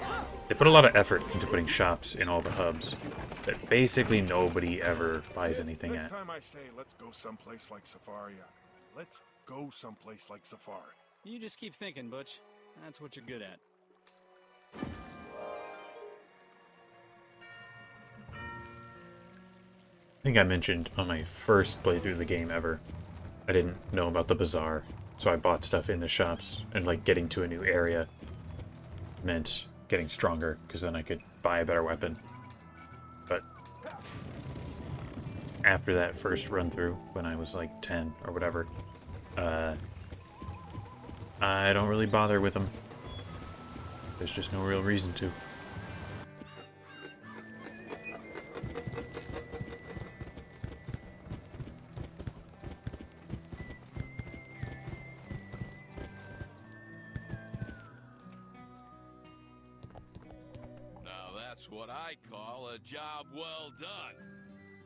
They put a lot of effort into putting shops in all the hubs that basically nobody ever buys anything Next at. time I say, let's go someplace like Safaria. Let's go someplace like Safari. You just keep thinking, Butch. That's what you're good at. I think I mentioned on my first playthrough of the game ever, I didn't know about the bazaar, so I bought stuff in the shops, and like getting to a new area meant getting stronger, because then I could buy a better weapon. But after that first run through, when I was like 10 or whatever, I don't really bother with them. There's just no real reason to. Now that's what I call a job well done.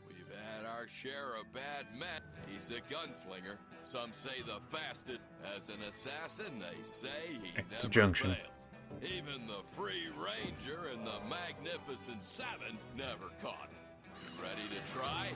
We've had our share of bad men. He's a gunslinger. Some say the fastest. As an assassin, they say he never junction. fails. Even the Free Ranger and the Magnificent Seven never caught him. Ready to try?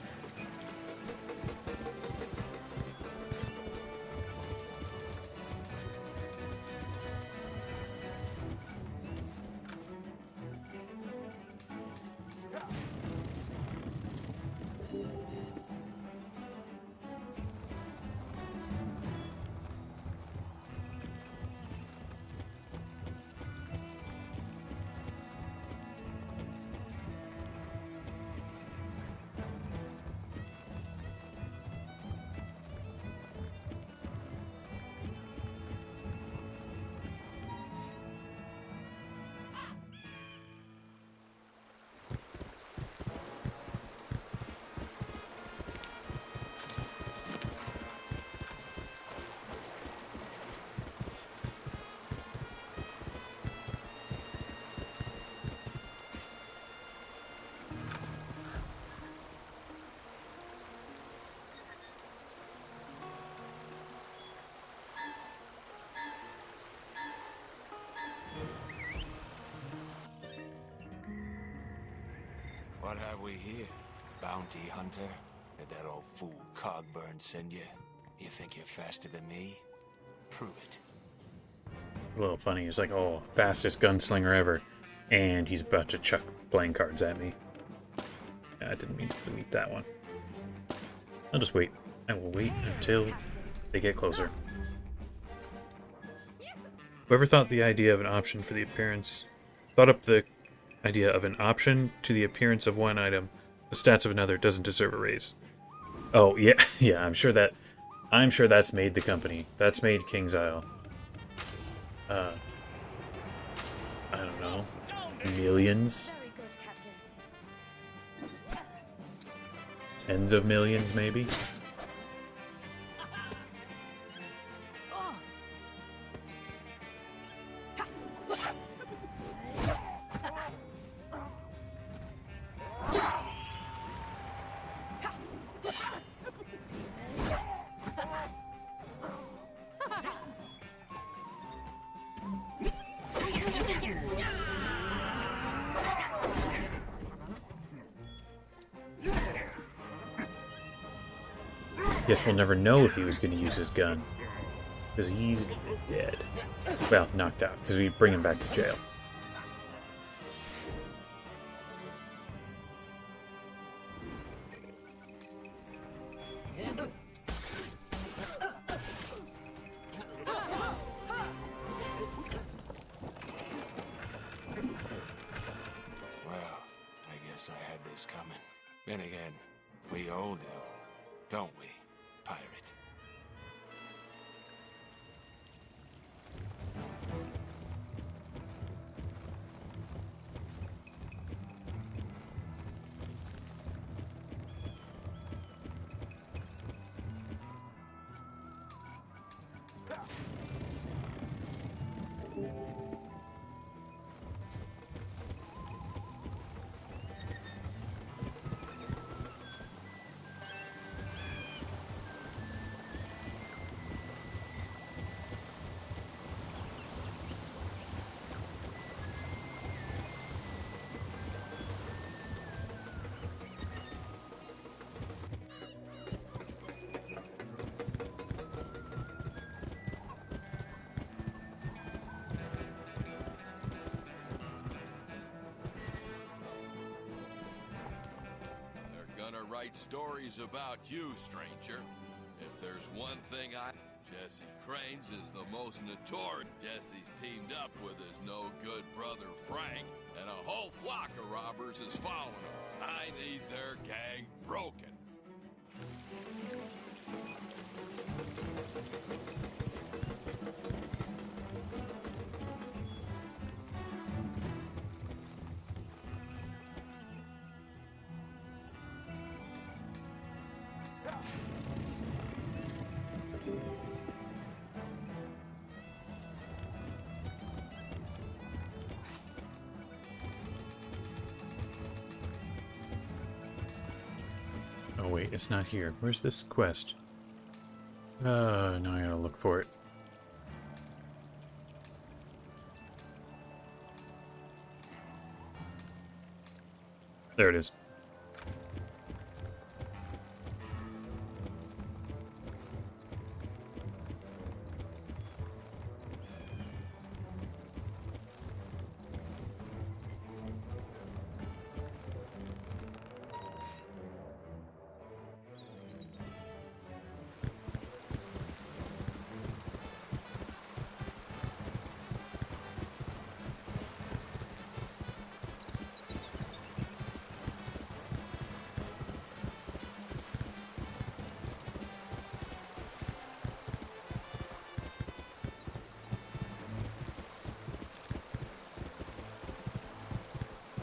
What have we here? Bounty hunter? Did that old fool Cogburn send you? You think you're faster than me? Prove it. It's a little funny. He's like, oh, fastest gunslinger ever. And he's about to chuck playing cards at me. I didn't mean to delete that one. I'll just wait. I will wait until they get closer. Whoever thought the idea of an option for the appearance... Thought up the idea of an option to the appearance of one item, the stats of another, doesn't deserve a raise. Oh, yeah, yeah, I'm sure that's made the company. That's made King's Isle. I don't know. Millions? Tens of millions, maybe? Guess we'll never know if he was going to use his gun. Because he's dead. Well, knocked out, because we bring him back to jail. Well, I guess I had this coming. Then again, we all do, don't we, pirate? Gonna write stories about you, stranger. If there's one thing Jesse Cranes is the most notorious. Jesse's teamed up with his no-good brother Frank, and a whole flock of robbers is following him. I need their gang broken. Oh wait, it's not here. Where's this quest? Now I gotta look for it. There it is.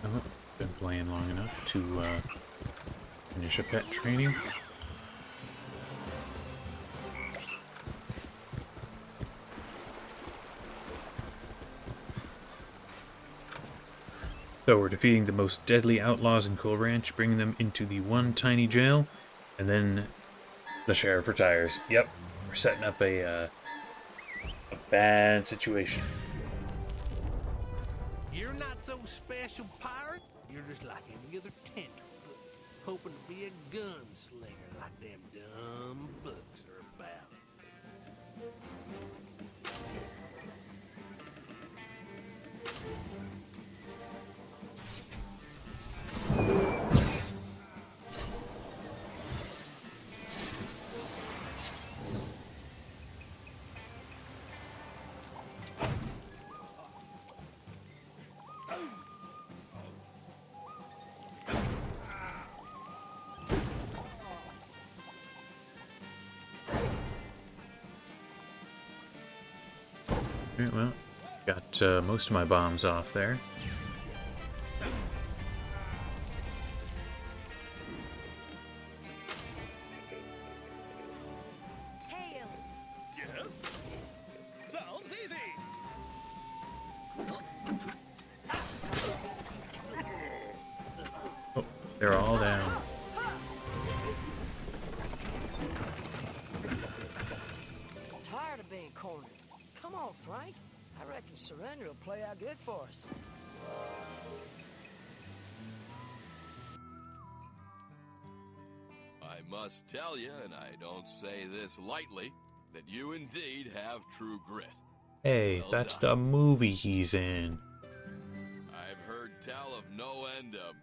Oh, been playing long enough to finish a pet training. So we're defeating the most deadly outlaws in Cool Ranch, bringing them into the one tiny jail, and then the sheriff retires. Yep, we're setting up a bad situation. You're not so special, pirate. You're just like any other tenderfoot, hoping to be a gunslinger like them dumb books are about. Alright, well, got most of my bombs off there. Yes? Sounds easy! Oh, they're all down. Tired of being cornered. Come on, Frank. I reckon surrender will play out good for us. I must tell you, and I don't say this lightly, that you indeed have true grit. Hey, Well that's done. the movie he's in. I've heard tell of no end of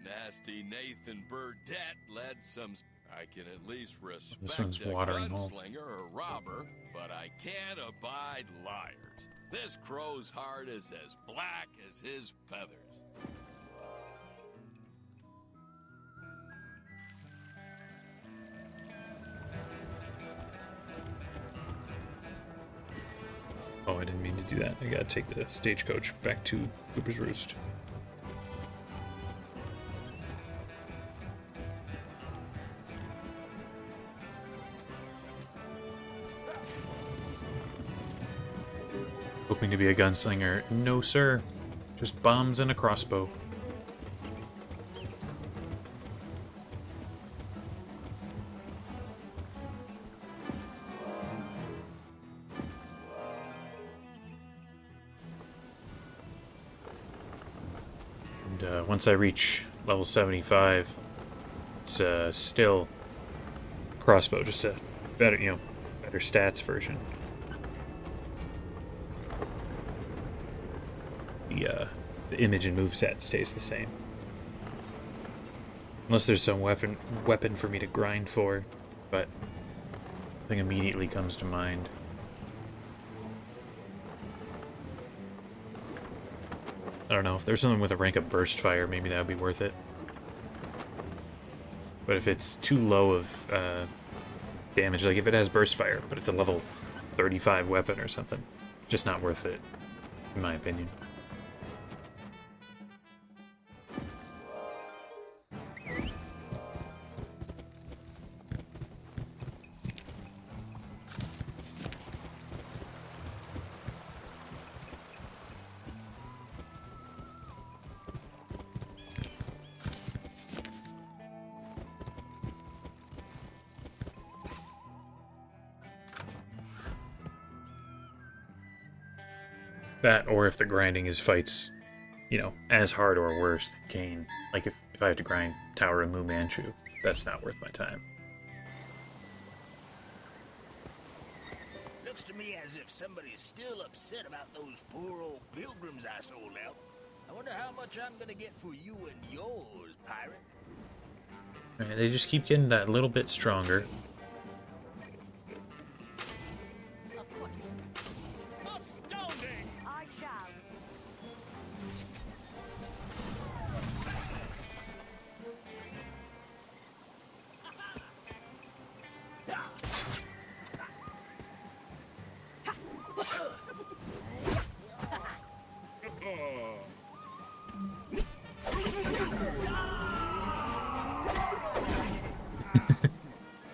nasty Nathan Burdett led some. I can at least This respect one's a watering hole. gunslinger or robber, but I can't abide liars. This crow's heart is as black as his feathers. Oh, I didn't mean to do that. I gotta take the stagecoach back to Cooper's Roost. hoping to be a gunslinger. No, sir. Just bombs and a crossbow. And once I reach level 75, it's still crossbow, just a better, better stats version. The image and moveset stays the same. Unless there's some weapon for me to grind for, but nothing immediately comes to mind. I don't know, if there's something with a rank of burst fire, maybe that would be worth it. But if it's too low of damage, like if it has burst fire, but it's a level 35 weapon or something, it's just not worth it, in my opinion. That, or if the grinding is fights, as hard or worse than Kane. Like if I have to grind Tower of Mu Manchu, that's not worth my time. Looks to me as if somebody's still upset about those poor old pilgrims I sold out. I wonder how much I'm gonna get for you and yours, pirate. Alright, they just keep getting that little bit stronger.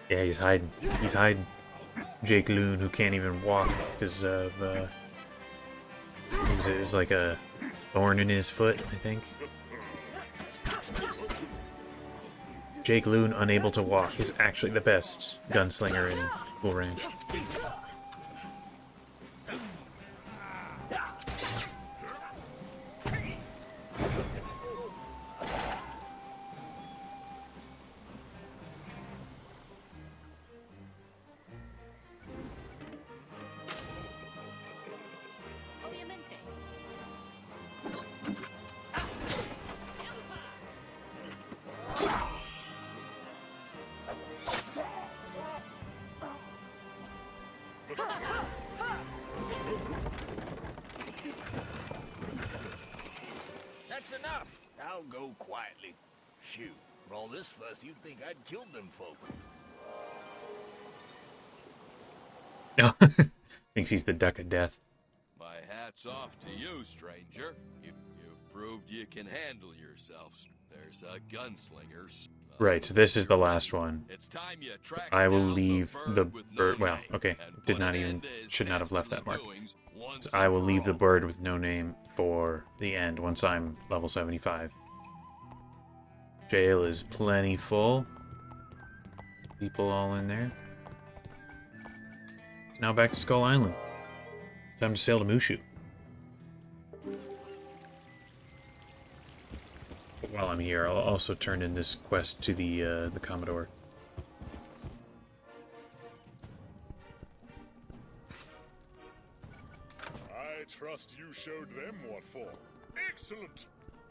Yeah, he's hiding. He's hiding. Jake Loon, who can't even walk because of, it was like a thorn in his foot, I think. Jake Loon, unable to walk, is actually the best gunslinger in Cool Ranch. That's enough. I'll go quietly. Shoot, for all this fuss, you'd think I'd killed them folk. No, thinks he's the Duck of Death. My hat's off to you, stranger. You've proved you can handle yourself. There's a gunslinger. Right, so this is the last one. It's time you track I will down leave the bird. no Well, name okay, and did put not an even, end to his should not have left that dastardly mark. doings once So I will and leave for the all. bird with no name for the end once I'm level 75. Jail is plenty full. People all in there. It's now back to Skull Island. It's time to sail to Mushu. But while I'm here, I'll also turn in this quest to the Commodore. I trust you showed them what for. Excellent!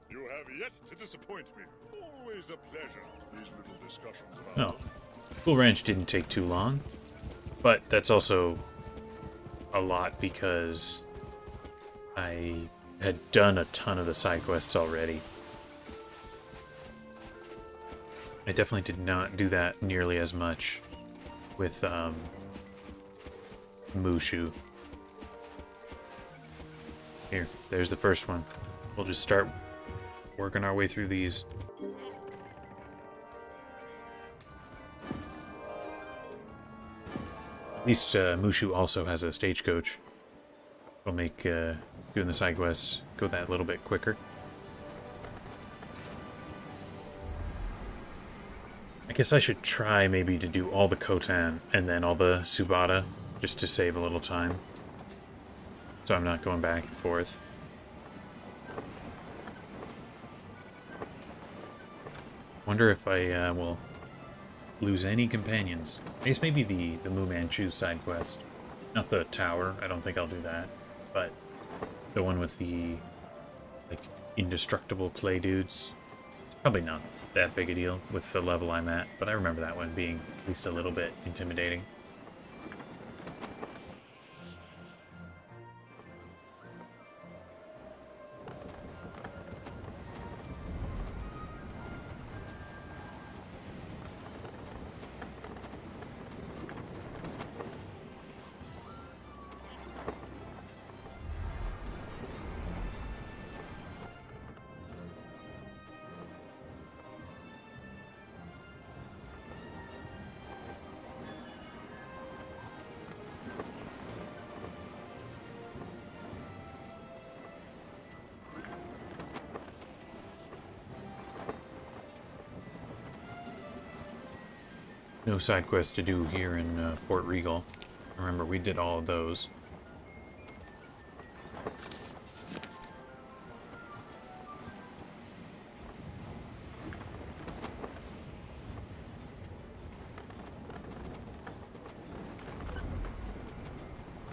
You have yet to disappoint me. Always a pleasure, these little discussions about... Oh. Cool Ranch didn't take too long. But that's also a lot because I had done a ton of the side quests already. I definitely did not do that nearly as much with Mushu. Here, there's the first one. We'll just start working our way through these. At least Mushu also has a stagecoach. will make doing the side quests go that little bit quicker. I guess I should try maybe to do all the Khotan and then all the Subata, just to save a little time. So I'm not going back and forth. Wonder if I will lose any companions. I guess maybe the Mu Manchu side quest. Not the tower, I don't think I'll do that. But the one with the, like, indestructible clay dudes. It's probably not that big a deal with the level I'm at, but I remember that one being at least a little bit intimidating. No side quests to do here in Port Regal. Remember, we did all of those.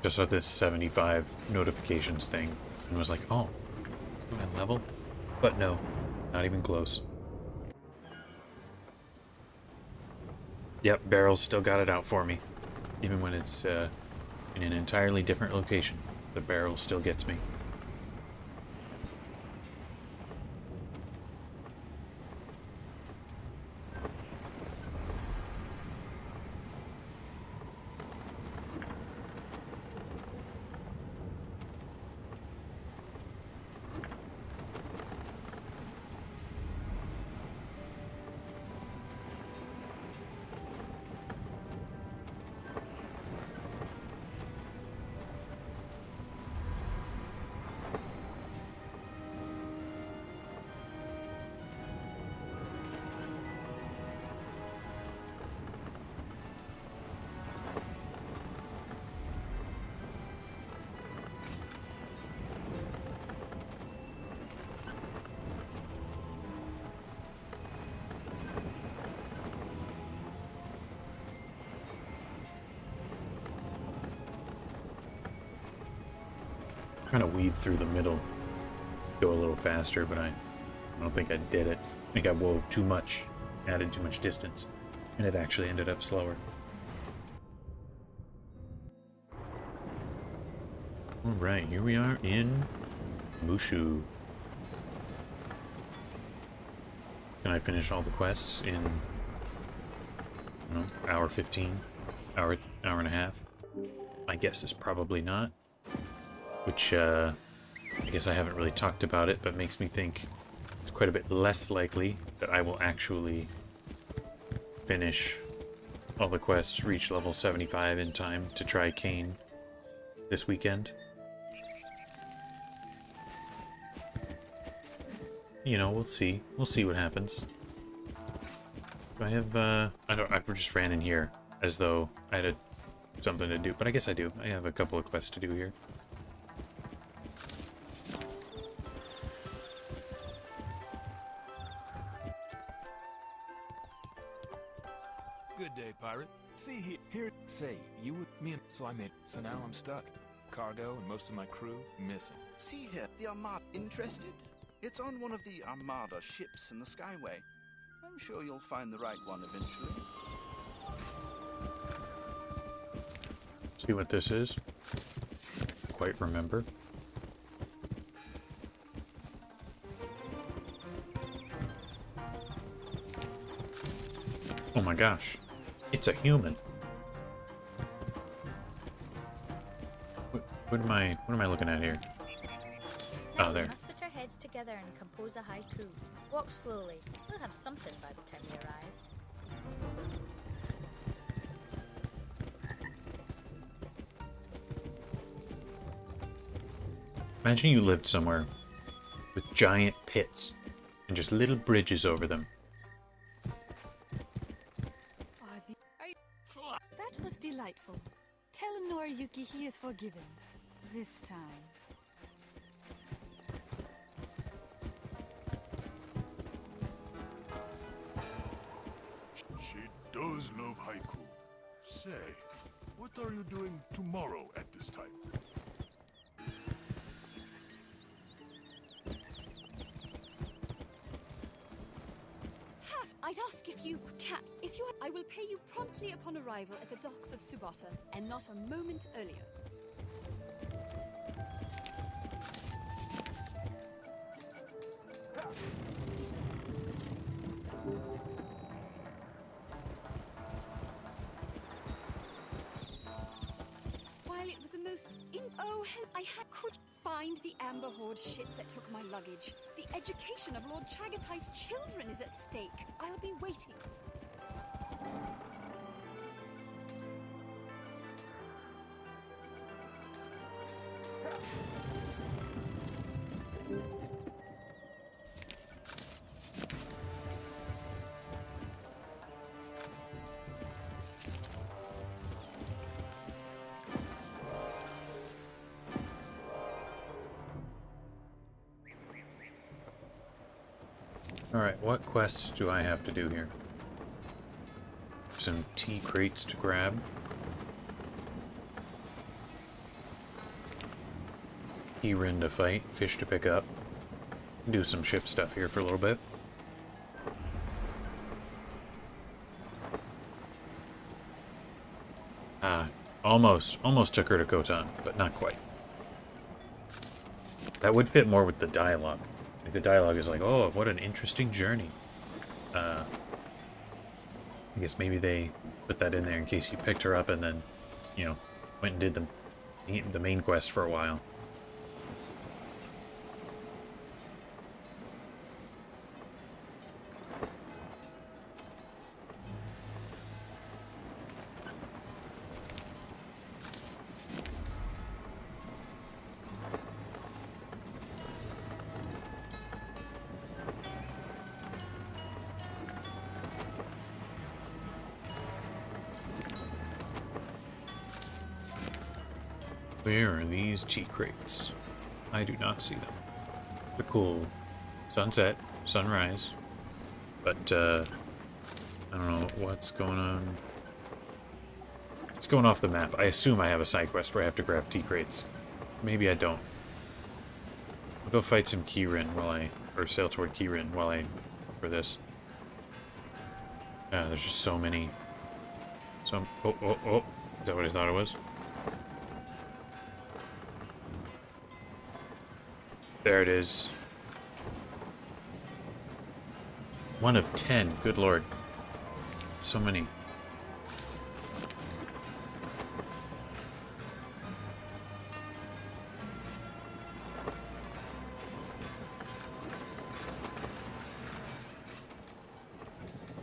Just at this 75 notifications thing, and was like, oh, is my level? But no, not even close. Yep, Barrel's still got it out for me. Even when it's in an entirely different location, the Barrel still gets me. Trying to weave through the middle, go a little faster, but I don't think I did it. I think I wove too much, added too much distance, and it actually ended up slower. Alright, here we are in Mushu. Can I finish all the quests in, I don't know, hour 15? Hour and a half? My guess is probably not. Which, I guess I haven't really talked about it, but makes me think it's quite a bit less likely that I will actually finish all the quests, reach level 75 in time to try Kane this weekend. You know, we'll see. We'll see what happens. Do I have, I just ran in here as though I had something to do, but I guess I do. I have a couple of quests to do here. Good day, pirate. See here. Say, you with me and so I made. So now I'm stuck. Cargo and most of my crew missing. See here, the Armada interested? It's on one of the Armada ships in the Skyway. I'm sure you'll find the right one eventually. See what this is. Quite remember. Oh my gosh. It's a human. What am I looking at here? Now Oh, there. We must put our heads together and compose a haiku. Walk slowly. We'll have something by the time we arrive. Imagine you lived somewhere with giant pits and just little bridges over them. That was delightful. Tell Noriyuki he is forgiven. This time. She does love haiku. Say, what are you doing tomorrow at this time? I'd ask if you can. If you, I will pay you promptly upon arrival at the docks of Subata, and not a moment earlier. While it was a most could find the Amber Horde ship that took my luggage. The education of Lord Chagatai's children is at stake. I'll be waiting. Alright, what quests do I have to do here? Some tea crates to grab. Keyrin to fight, fish to pick up. Do some ship stuff here for a little bit. Almost took her to Khotan, but not quite. That would fit more with the dialogue. Like the dialogue is like, oh, what an interesting journey. I guess maybe they put that in there in case you picked her up and then, you know, went and did the main quest for a while. Where are these tea crates? I do not see them. The cool sunset, sunrise, but I don't know what's going on. It's going off the map. I assume I have a side quest where I have to grab tea crates. Maybe I don't. I'll go fight some Keyrin or sail toward Keyrin for this. There's just so many. Oh. Is that what I thought it was? There it is. 1 of 10. Good lord. So many.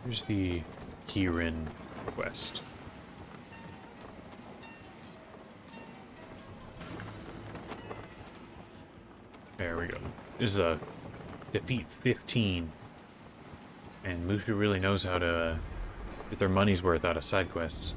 Here's the Keyrin quest. There we go. This is a defeat 15. And Mushu really knows how to get their money's worth out of side quests.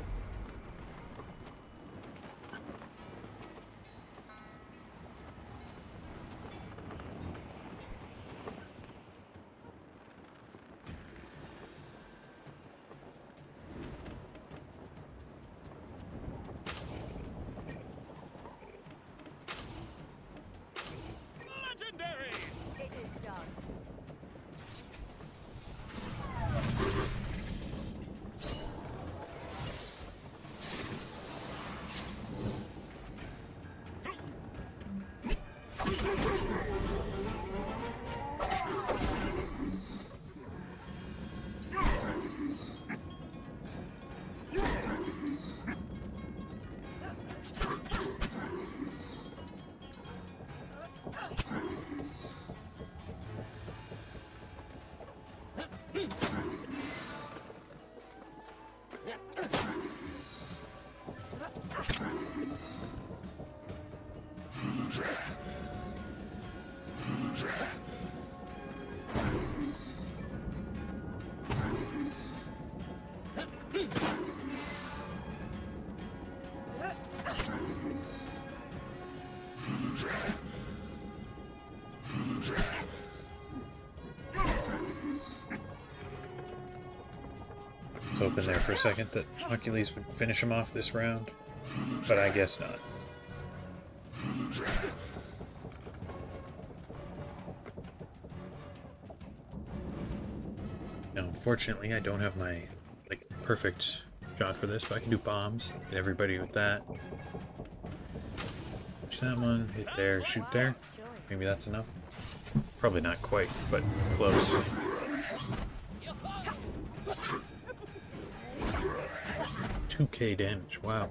was hoping there for a second that Hercules would finish him off this round, but I guess not. Now, unfortunately, I don't have my perfect shot for this, but I can do bombs. Hit everybody with that. Push that one, hit there, shoot there. Maybe that's enough. Probably not quite, but close. $2K damage, wow.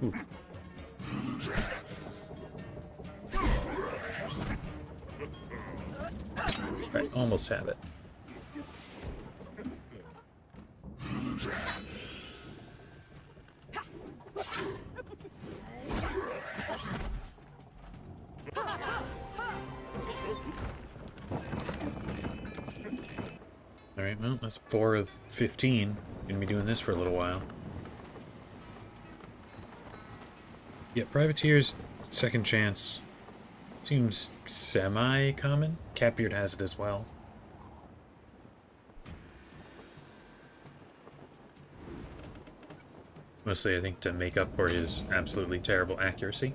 Ooh. Right, almost have it. Alright, well, that's 4 of 15. Gonna be doing this for a little while. Yeah, Privateer's second chance seems semi-common. Catbeard has it as well. Mostly, I think, to make up for his absolutely terrible accuracy.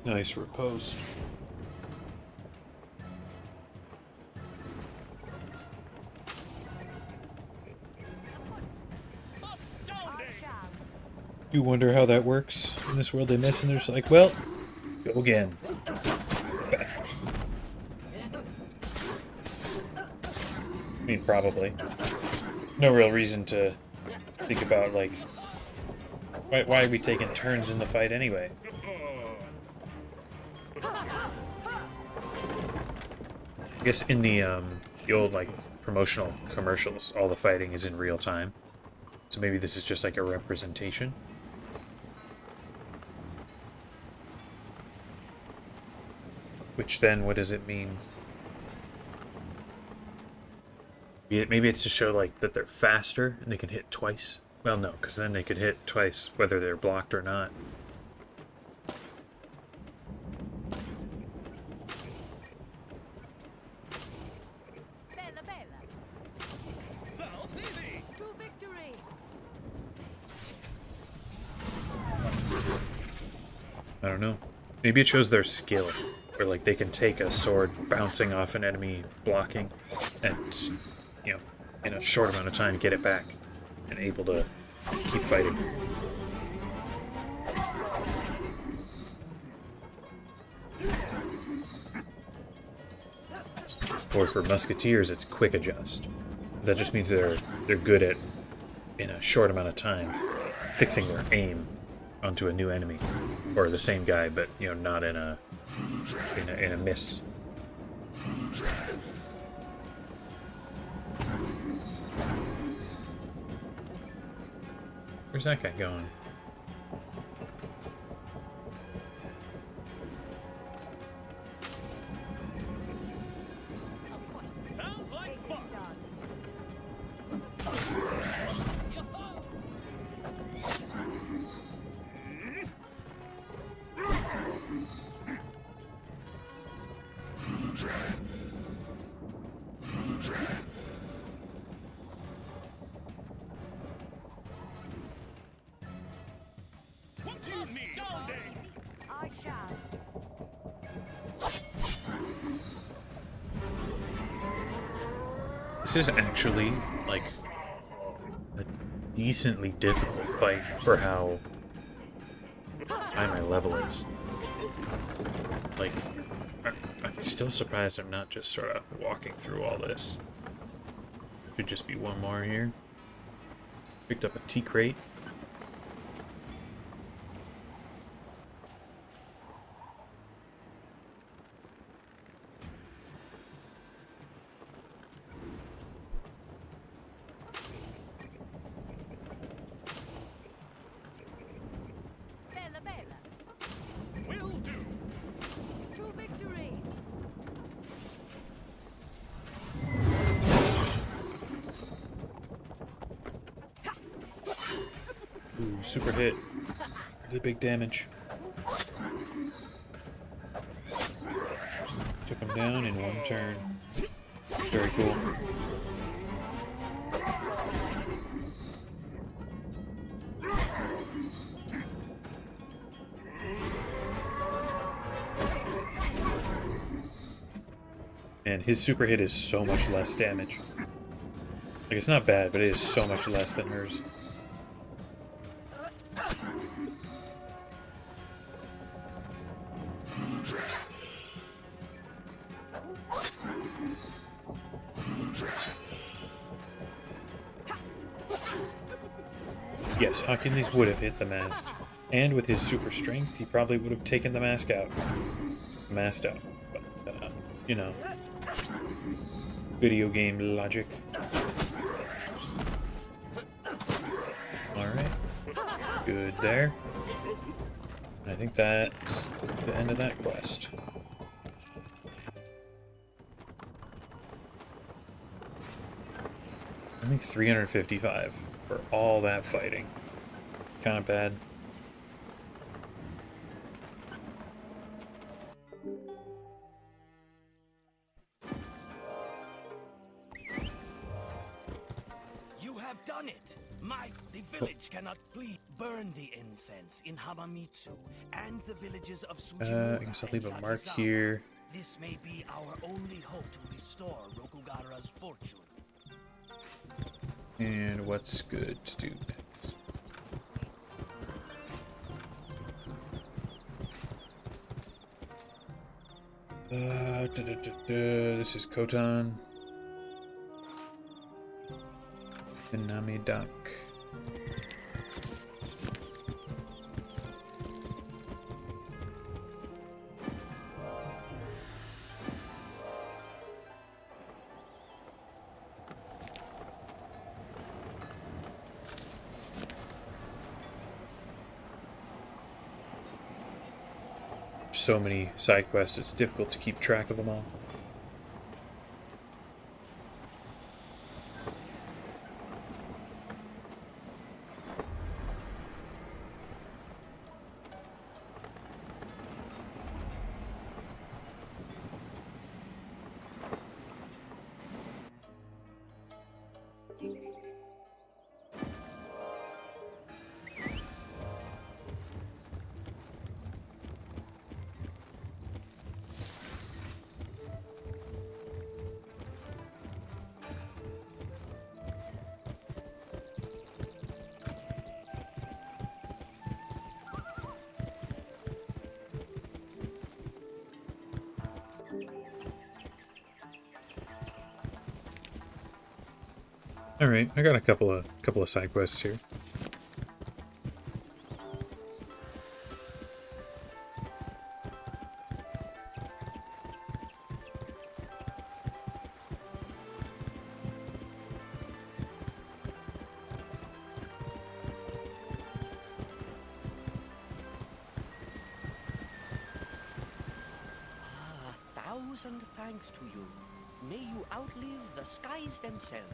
Nice riposte. You wonder how that works in this world they miss, and they're just like, well, go again. Back. I mean, probably. No real reason to think about, like, why are we taking turns in the fight anyway? I guess in the old, like, promotional commercials, all the fighting is in real time. So maybe this is just like a representation. Which then, what does it mean? Maybe it's to show, like, that they're faster and they can hit twice. Well, no, because then they could hit twice whether they're blocked or not. I don't know. Maybe it shows their skill, where like they can take a sword bouncing off an enemy blocking and, you know, in a short amount of time get it back and able to keep fighting. Or for musketeers, it's quick adjust. That just means they're good at, in a short amount of time, fixing their aim onto a new enemy, or the same guy, but you know, not in a miss. Where's that guy going? Sounds like fun. I shall. This is actually, like, a decently difficult fight for how high my level is. Like, I'm still surprised I'm not just sort of walking through all this. Should just be one more here. Picked up a tea crate. Bella, bella. Will do. To victory. Ooh, super hit. Really big damage. Took him down in one turn. Very cool. And his super hit is so much less damage. Like, it's not bad, but it is so much less than hers. Yes, Hawkins would have hit the mast. And with his super strength, he probably would have taken the mast out. But, you know. Video game logic. Alright. Good there. And I think that's the end of that quest. I think 355 for all that fighting. Kind of bad. You have done it! The village cannot please burn the incense in Hamamitsu and the villages of Sujimura. I guess I'll leave a mark Yagizawa. here. This may be our only hope to restore Rokugara's fortune. And what's good to do next? This is Kotan. Inami Duck. So many side quests, it's difficult to keep track of them all. All right, I got a couple of side quests here. Thousand thanks to you. May you outlive the skies themselves.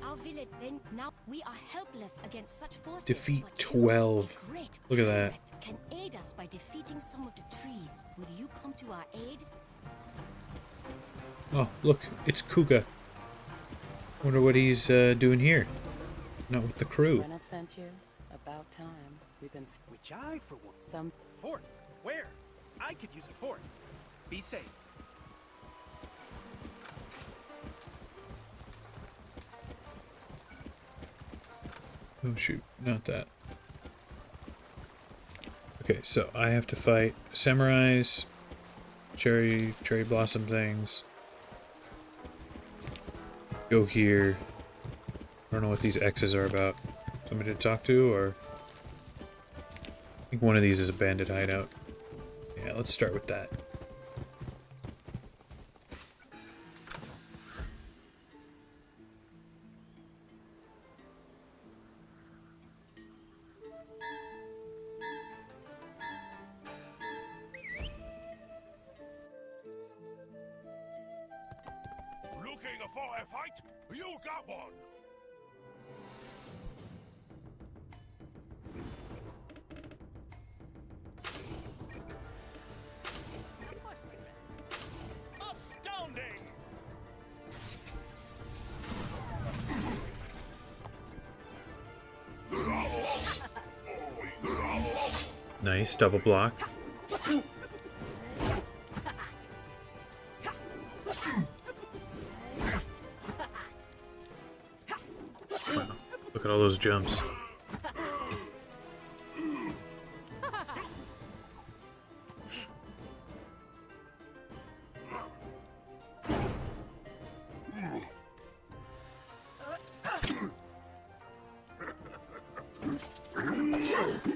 Our village then now we are helpless against such forces. Defeat but you, 12. a great Look at that. pirate, can aid us by defeating some of the trees. Will you come to our aid? Oh, look, it's Kuga. Wonder what he's doing here. Not with the crew. Reynolds sent you? About time. We've been... Which I, for one... Some... Fort? Where? I could use a fort. Be safe. Oh shoot, not that. Okay, so I have to fight samurais, cherry blossom things. Go here. I don't know what these X's are about. Somebody to talk to, or... I think one of these is a bandit hideout. Yeah, let's start with that. Looking for a fight? You got one! Of course, my friend. Astounding! Nice, double block. Wow, look at all those jumps.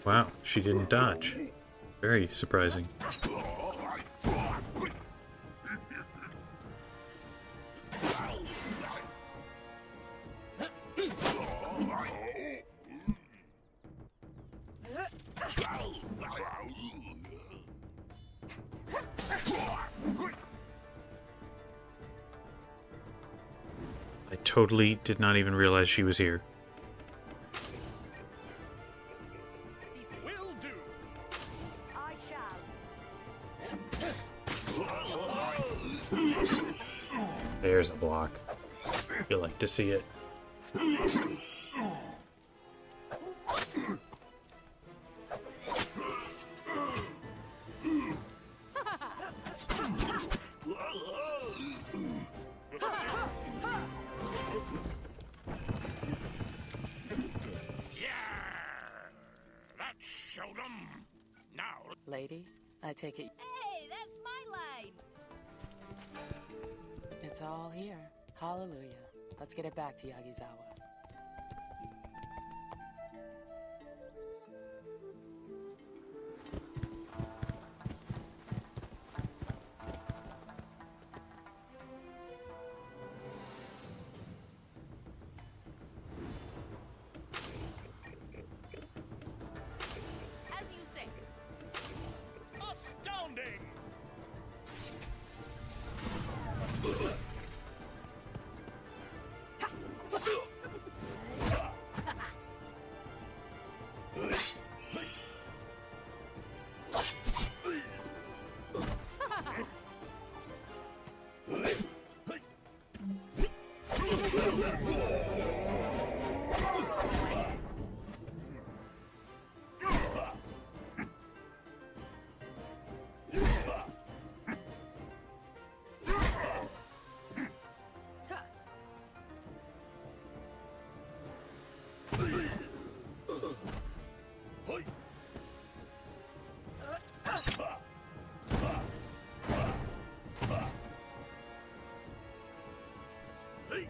Wow, she didn't dodge. Very surprising. I totally did not even realize she was here. Will do. I shall. There's a block. You like to see it. Lady, I take it... Hey, that's my line! It's all here. Hallelujah. Let's get it back to Yagizawa. As you say. Astounding!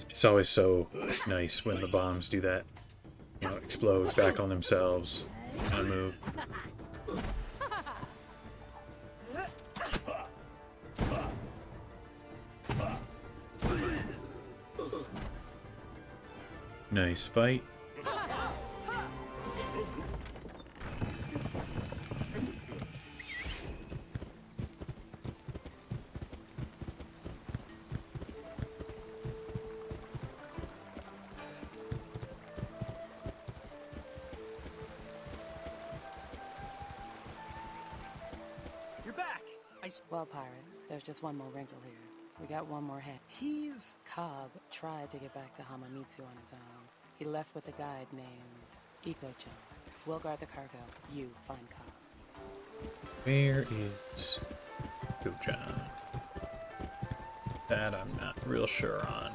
It's always so nice when the bombs do that. You know, explode back on themselves kind of move. Nice fight. You're back! Well, Pirate, there's just one more wrinkle here. We got one more hand. Cobb tried to get back to Hamamitsu on his own. He left with a guide named Iko-chan. We'll guard the cargo. You find Cobb. Where is Iko-chan? That I'm not real sure on.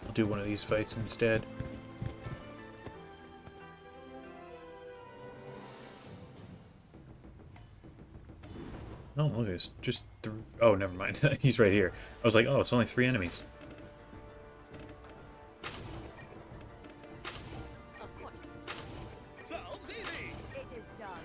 I'll do one of these fights instead. Oh, look, it's just three. Oh, never mind. He's right here. I was like, oh, it's only 3 enemies. Of course. Sounds easy. It is done.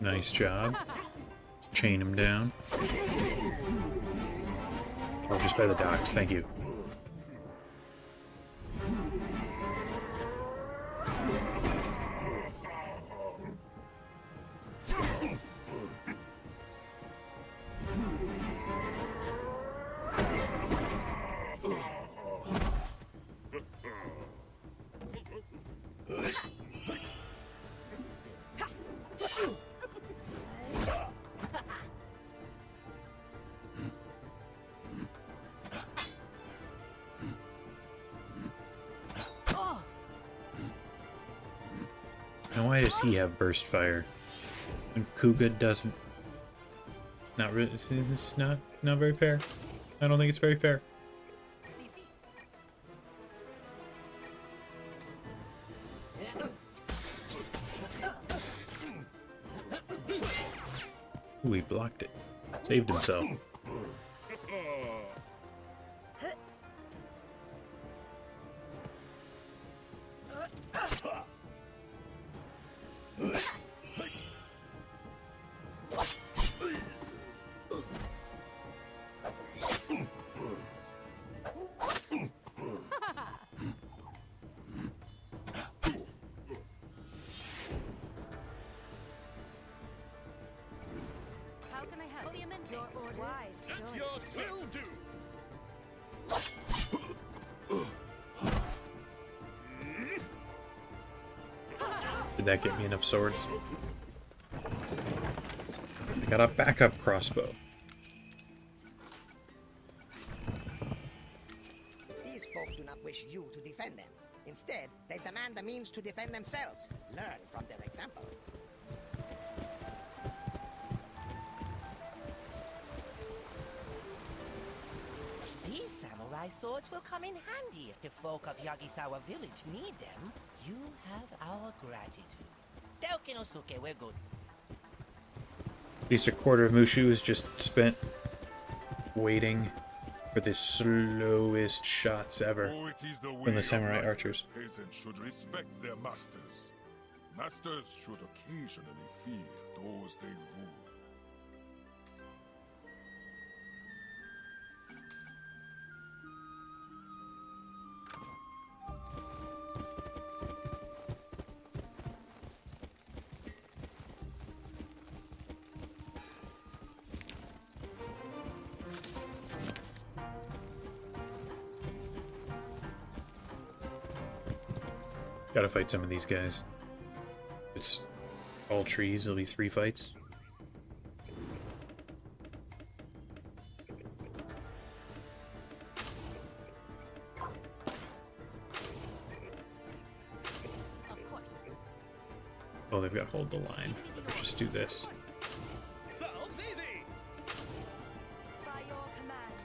Nice job. Let's chain him down. Oh, just by the docks. Thank you. Now, why does he have burst fire when Kuga doesn't? It's not really. It's not very fair. I don't think it's very fair. Ooh, he blocked it. Saved himself. How can I help? Your orders. Wise Let your will do. Did that get me enough swords? I got a backup crossbow. These folk do not wish you to defend them. Instead, they demand the means to defend themselves. Learn from their example. These samurai swords will come in handy if the folk of Yagisawa village need them. You have our gratitude. Daokinosuke, we're good. At least a quarter of Mushu is just spent waiting for the slowest shots ever from the samurai archers. Peasants should respect their masters. Masters should occasionally fear those they rule. Gotta fight some of these guys. It's all trees, it'll be 3 fights. Of course. Oh, they've got hold the line. Let's just do this. Sounds easy. By your command.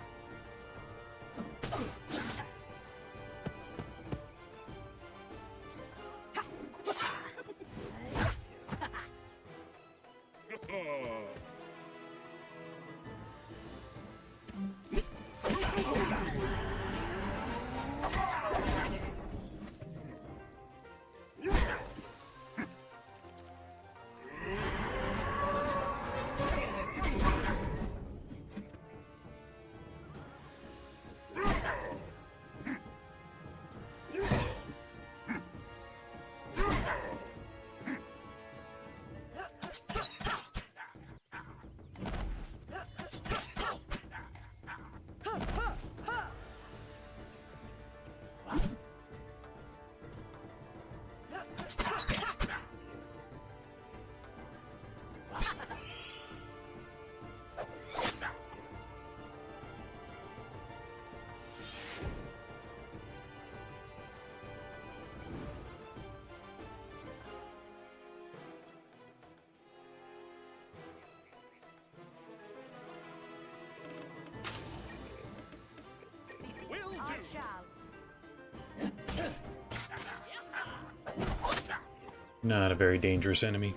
I shall. Not a very dangerous enemy.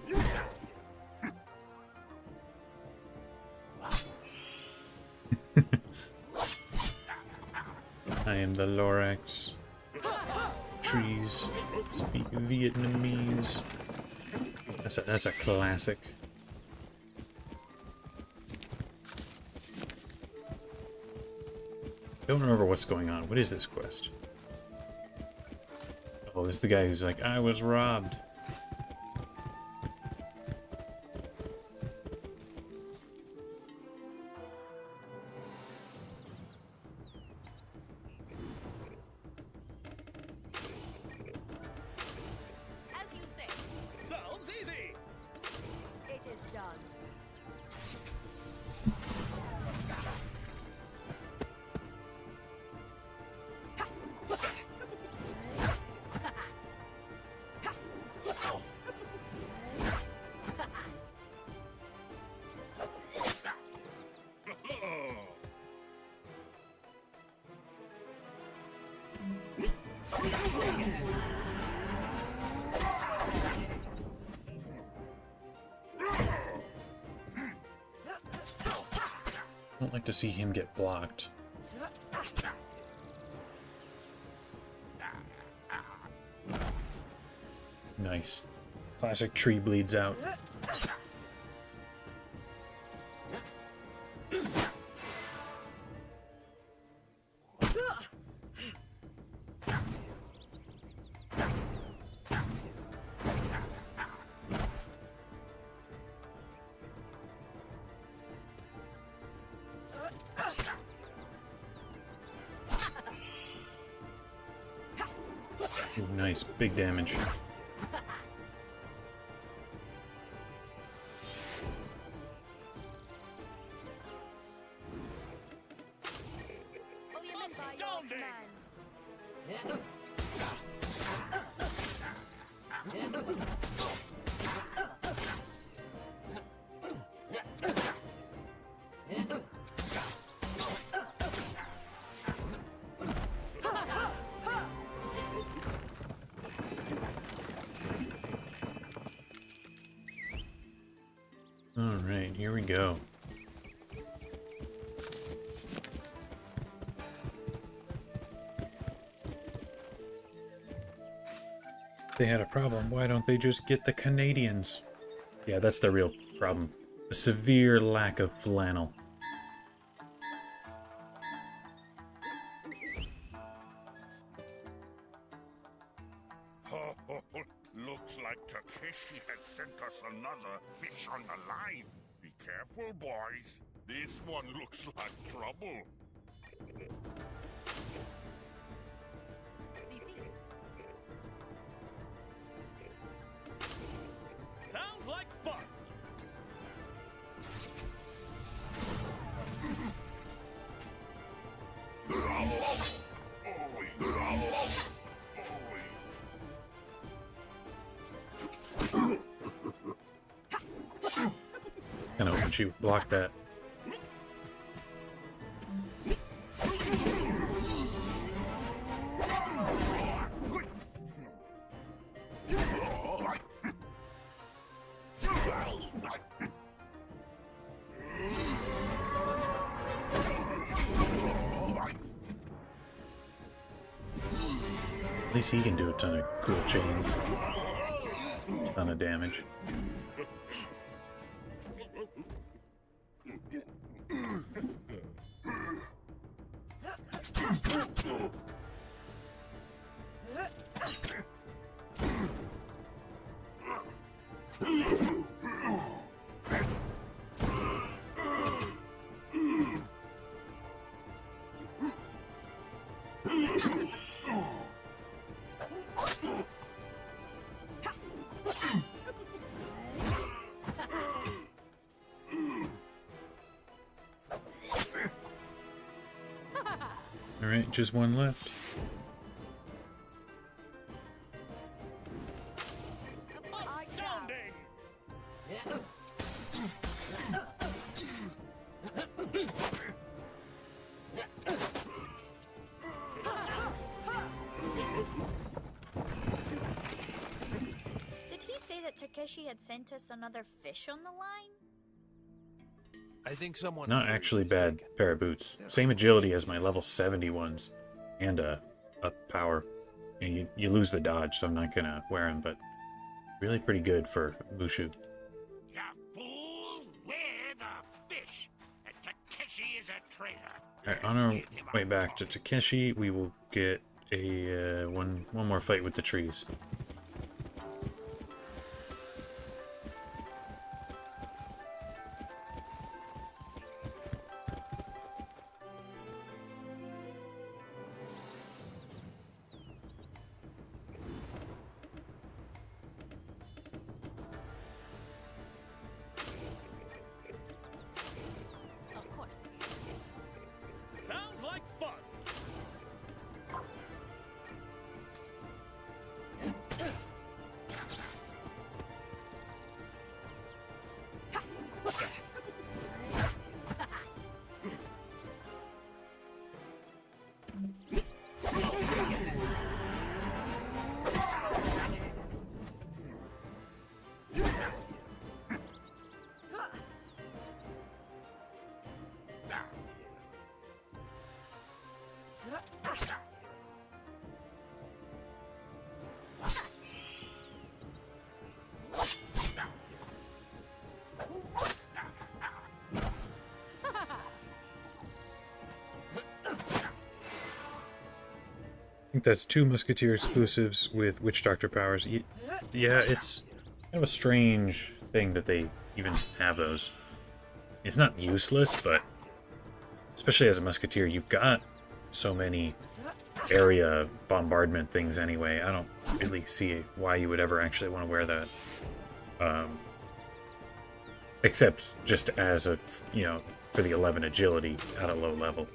I am the Lorax. Trees speak Vietnamese. That's a classic. Don't remember what's going on. What is this quest? Oh, this is the guy who's like, I was robbed. As you say. Sounds easy. It is done. I don't like to see him get blocked. Nice. Classic tree bleeds out. Ooh, nice, big damage. Alright, here we go. They had a problem. Why don't they just get the Canadians? Yeah, that's the real problem. A severe lack of flannel. Looks like Takeshi has sent us another fish on the line. Be careful, boys. This one looks like trouble. Sounds like fun. Kind of hoping she would block that. At least he can do a ton of cool chains. A ton of damage. Alright, just one left. that Takeshi had sent us another fish on the line? I think someone... Not actually bad pair of boots. Same agility as my level 70 ones. And a power. And you lose the dodge, so I'm not gonna wear them, but really pretty good for Bushu. You fool! We're the fish! And Takeshi is a traitor! Alright, on our way back to Takeshi, we will get a one more fight with the trees. Of course. Sounds like fun. I think that's 2 Musketeer exclusives with Witch Doctor powers. Yeah, it's kind of a strange thing that they even have those. It's not useless, but especially as a Musketeer, you've got so many area bombardment things anyway. I don't really see why you would ever actually want to wear that. Except just as a, you know, for the 11 agility at a low level.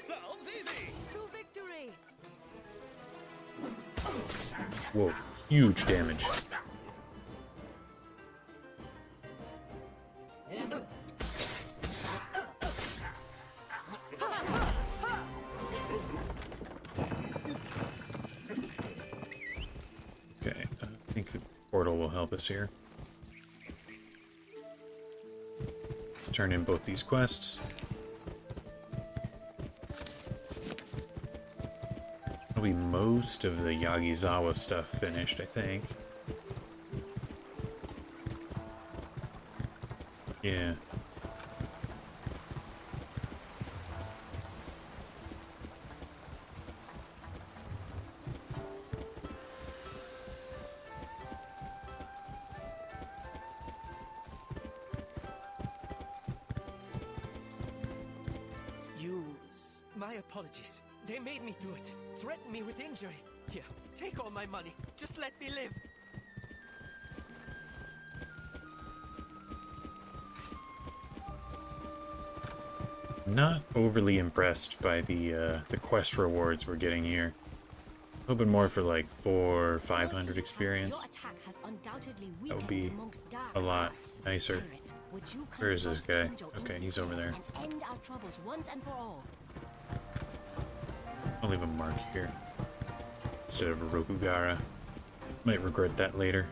Sounds easy. To victory. Whoa, huge damage. Okay, I think the portal will help us here. Let's turn in both these quests. That'll be most of the Yagizawa stuff finished, I think. Yeah. My apologies. They made me do it. Threatened me with injury. Here, take all my money. Just let me live. Not overly impressed by the quest rewards we're getting here. Hoping more for like 400 or 500 experience. That would be a lot nicer. Where is this guy? Okay, he's over there. I'll leave a mark here instead of a Rokugara. Might regret that later.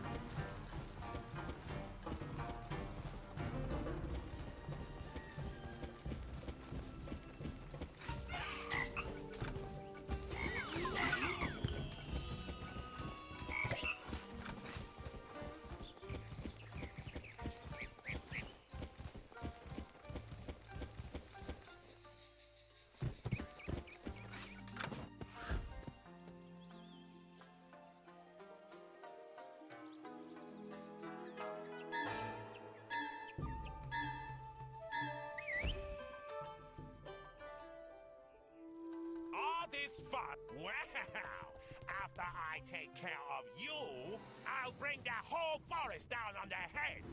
This fun. Wow! After I take care of you, I'll bring the whole forest down on their heads.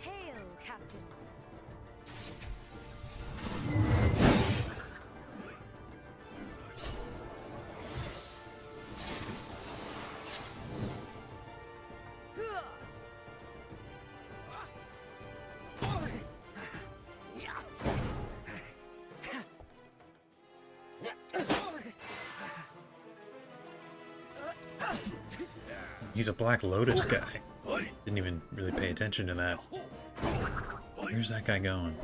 Hail, Captain. he's a Black Lotus guy. Didn't even really pay attention to that. Where's that guy going?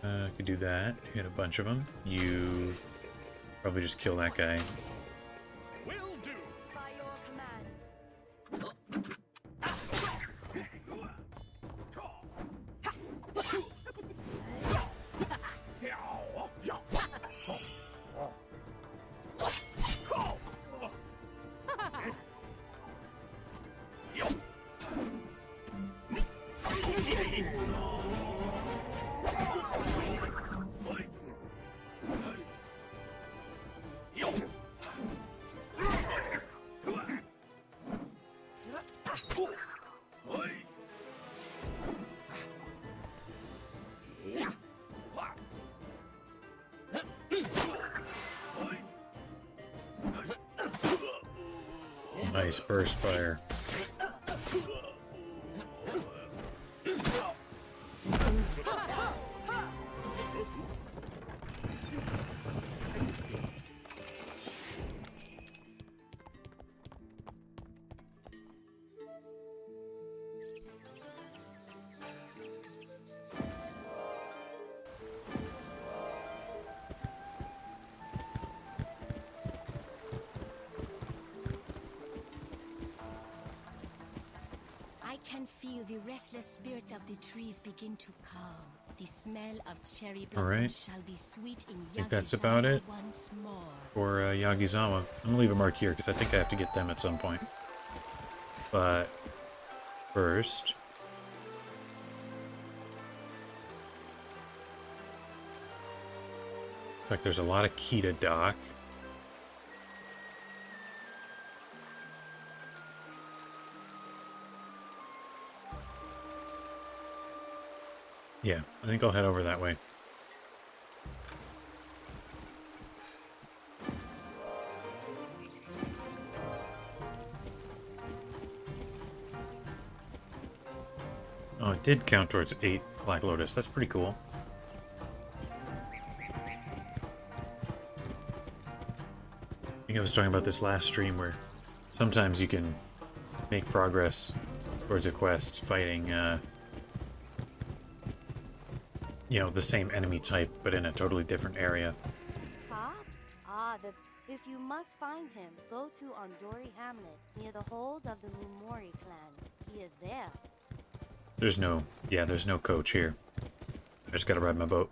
I could do that. Hit a bunch of them. You probably just kill that guy. Will do. By your command. Nice burst fire. I can feel the restless spirits of the trees begin to calm. The smell of cherry blossoms shall be sweet in I think that's about it once more. for Yagizawa. I'm gonna leave a mark here because I think I have to get them at some point. But first, in fact, there's a lot of key to dock. Yeah, I think I'll head over that way. Oh, it did count towards 8 Black Lotus. That's pretty cool. I think I was talking about this last stream where sometimes you can make progress towards a quest fighting, you know, the same enemy type, but in a totally different area. Huh? Ah, if you must find him, go to Ondori Hamlet, near the hold of the Mumori clan. He is there. There's no coach here. I just gotta ride my boat.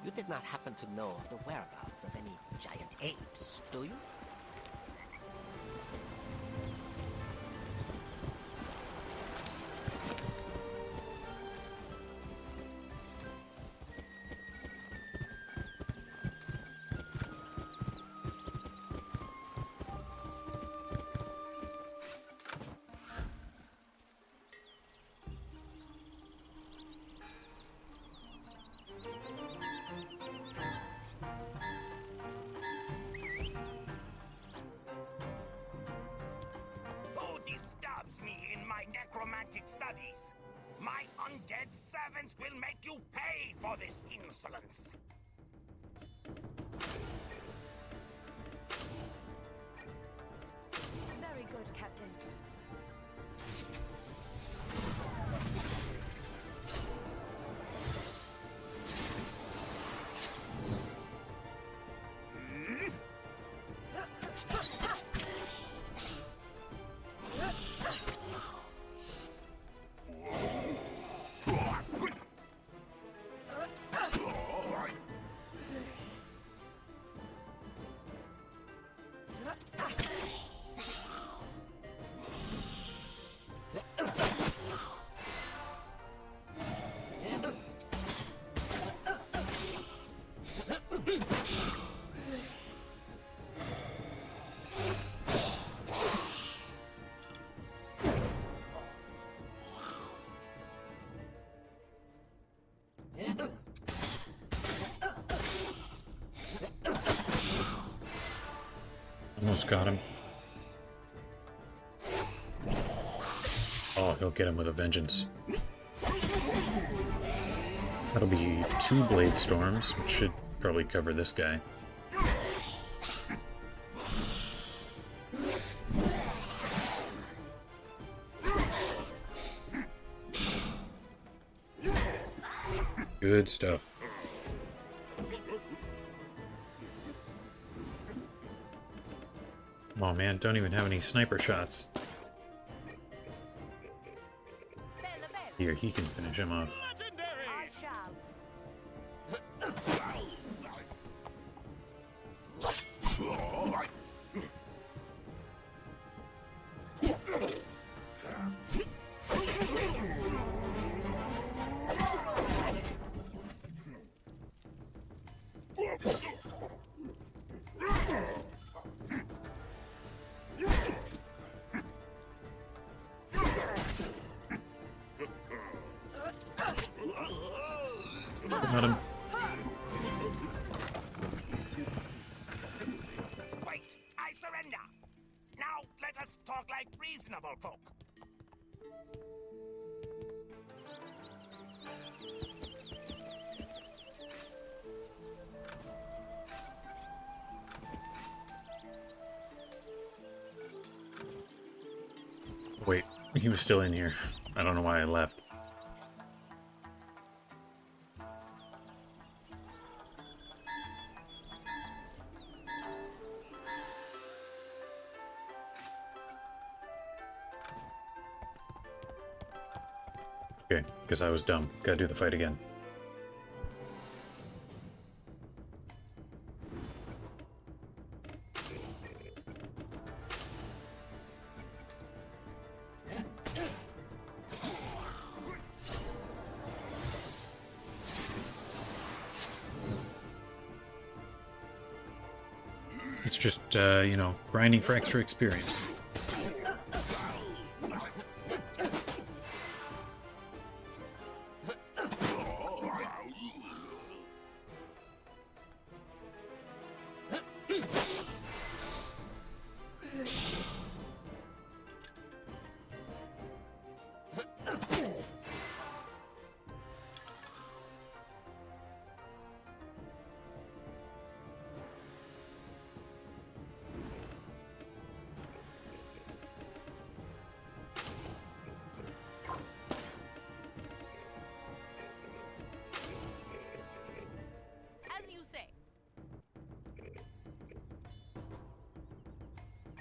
You did not happen to know of the whereabouts of any giant apes, do you? necromantic studies. My undead servants will make you pay for this insolence. Very good, Captain. Almost got him. Oh, he'll get him with a vengeance. That'll be 2 blade storms, which should probably cover this guy. Good stuff. Oh man, don't even have any sniper shots. Here, he can finish him off. I shall. Got him. Wait, I surrender. Now let us talk like reasonable folk. Wait, he was still in here. I don't know why I left. Okay, because I was dumb. Gotta do the fight again. It's just, you know, grinding for extra experience.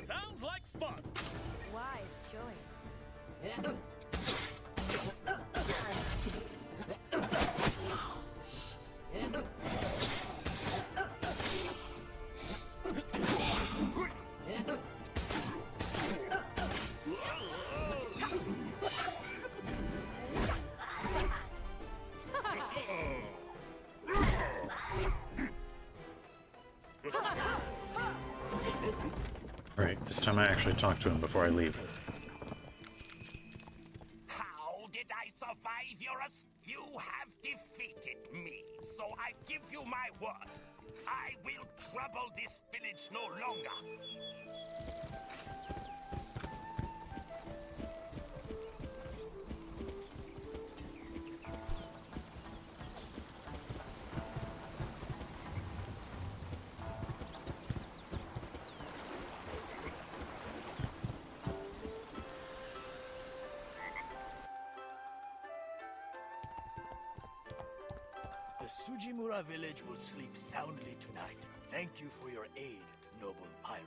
Sounds like fun. Wise choice. This time I actually talk to him before I leave. How did I survive your You have defeated me, so I give you my word. I will trouble this village no longer. The Sujimura village will sleep soundly tonight. Thank you for your aid, noble pirate.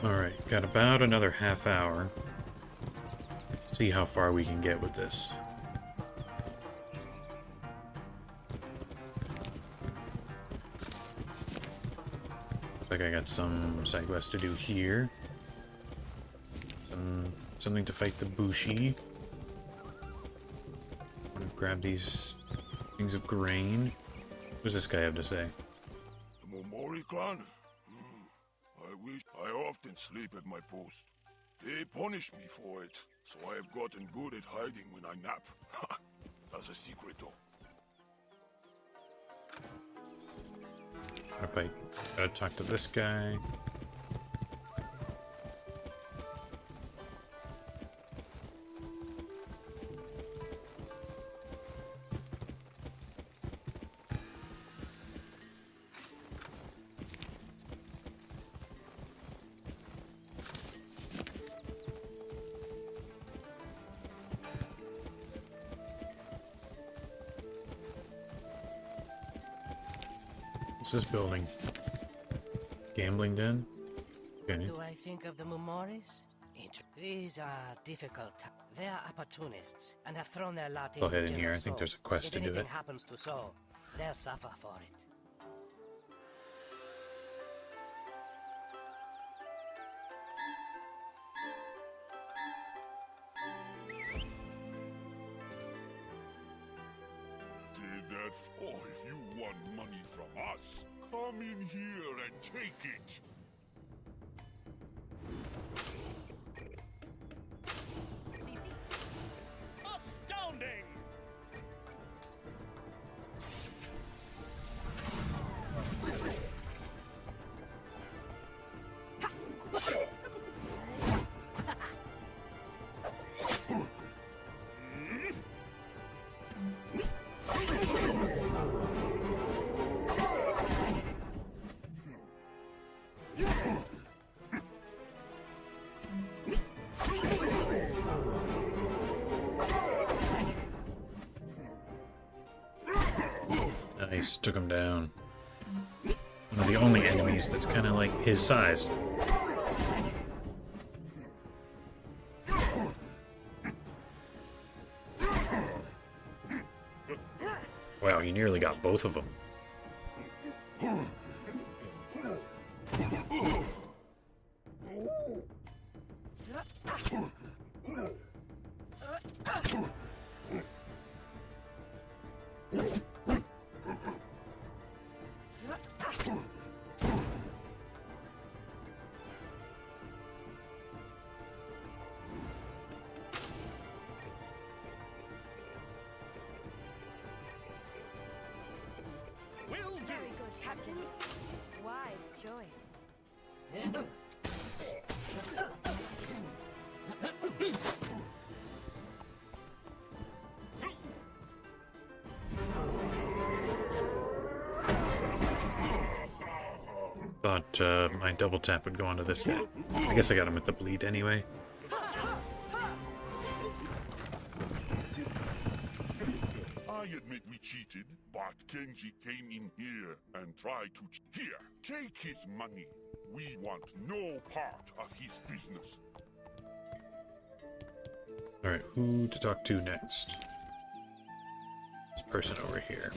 Alright, got about another half hour. See how far we can get with this. Looks like I got some side quests to do here. Something to fight the Bushi. I'm gonna grab these things of grain. What does this guy have to say? The Momori clan? I wish I often sleep at my post. They punish me for it, so I have gotten good at hiding when I nap. That's a secret, though. What if I gotta talk to this guy? What's this building? Gambling den? Okay. What do I think of the Mumoris? These are difficult. They are opportunists and have thrown their lot So I'll head in here. I think there's a quest to do it. If anything happens to Soul, they'll suffer for it. Or if you want money from us, come in here and take it. Astounding! Nice, took him down. One of the only enemies that's kind of like his size. Wow, you nearly got both of them. Very good, Captain. Wise choice. Thought my double tap would go onto this guy. I guess I got him at the bleed anyway. I admit we cheated, but Kenji came in here and tried to... Here, take his money. We want no part of his business. Alright, who to talk to next? person over here.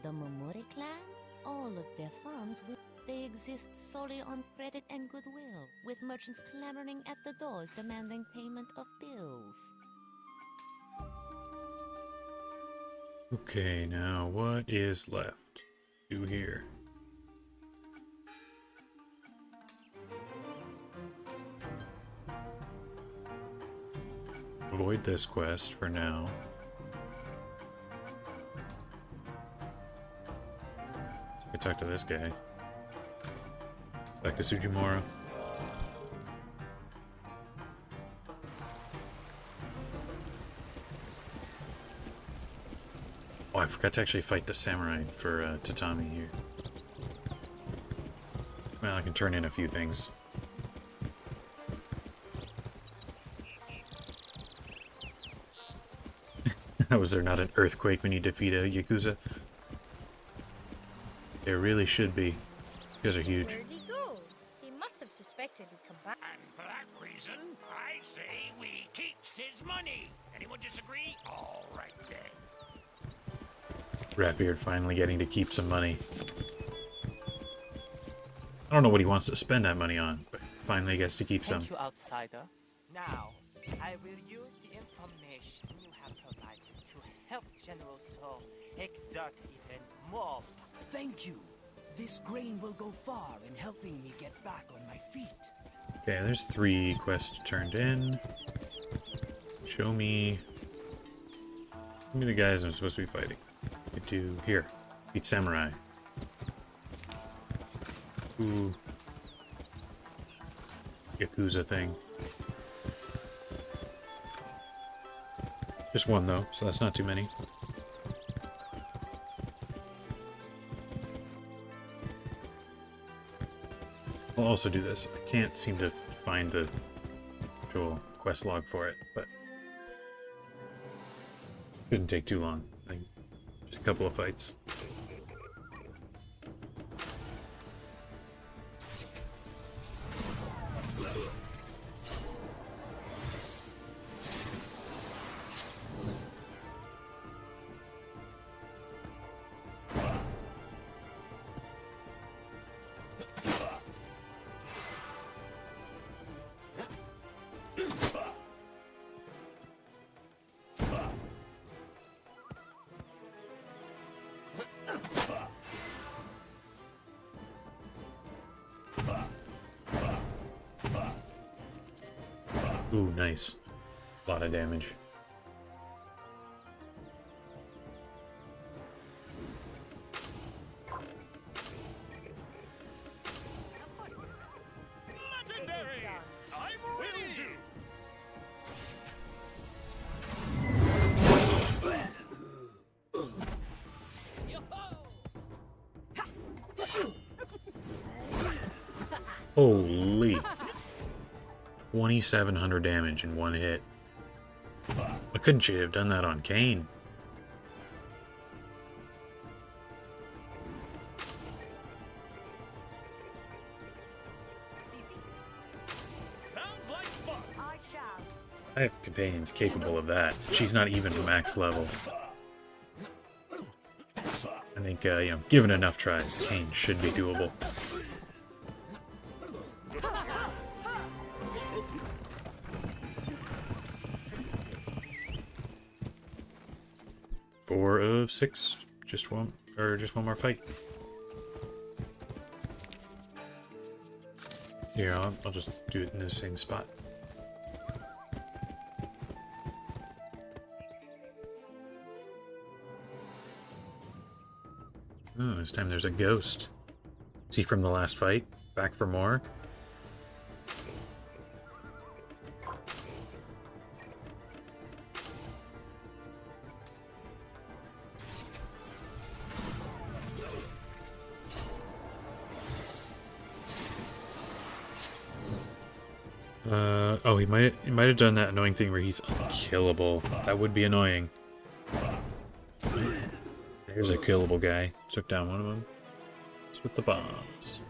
The Momori clan? All of their funds, they exist solely on credit and goodwill, with merchants clamoring at the doors demanding payment of bills. Okay, now what is left to do here? Avoid this quest for now. I talk to this guy. Back to Sujimura. Oh, I forgot to actually fight the samurai for Tatami here. Well, I can turn in a few things. Was there not an earthquake when you defeat a Yakuza? There really should be. These guys are huge. Where'd he go? He must have suspected we'd come back. And for that reason, I say we keeps his money. Anyone disagree? All right then. Ratbeard finally getting to keep some money. I don't know what he wants to spend that money on, but finally gets to keep some. Thank you, outsider. Now, I will use the information you have provided to help General Soul exert even more. Thank you. This grain will go far in helping me get back on my feet. Okay, there's 3 quests turned in. Show me the guys I'm supposed to be fighting. Could do here. Beat samurai. Ooh. Yakuza thing. Just one though, so that's not too many. I'll also do this. I can't seem to find the actual quest log for it, but shouldn't take too long. I think just a couple of fights. Ooh, nice. A lot of damage. Legendary! I'm ready! Holy. 2,700 damage in one hit. Why couldn't she have done that on Kane? Sounds like fun. I shall. I have companions capable of that. She's not even max level. I think, you know, given enough tries, Kane should be doable. Four of 6. Just one more fight. Here, I'll just do it in the same spot. Oh, this time there's a ghost. Is he from the last fight? Back for more? Oh, he might have done that annoying thing where he's unkillable. That would be annoying. There's a killable guy. Took down one of them. It's with the bombs.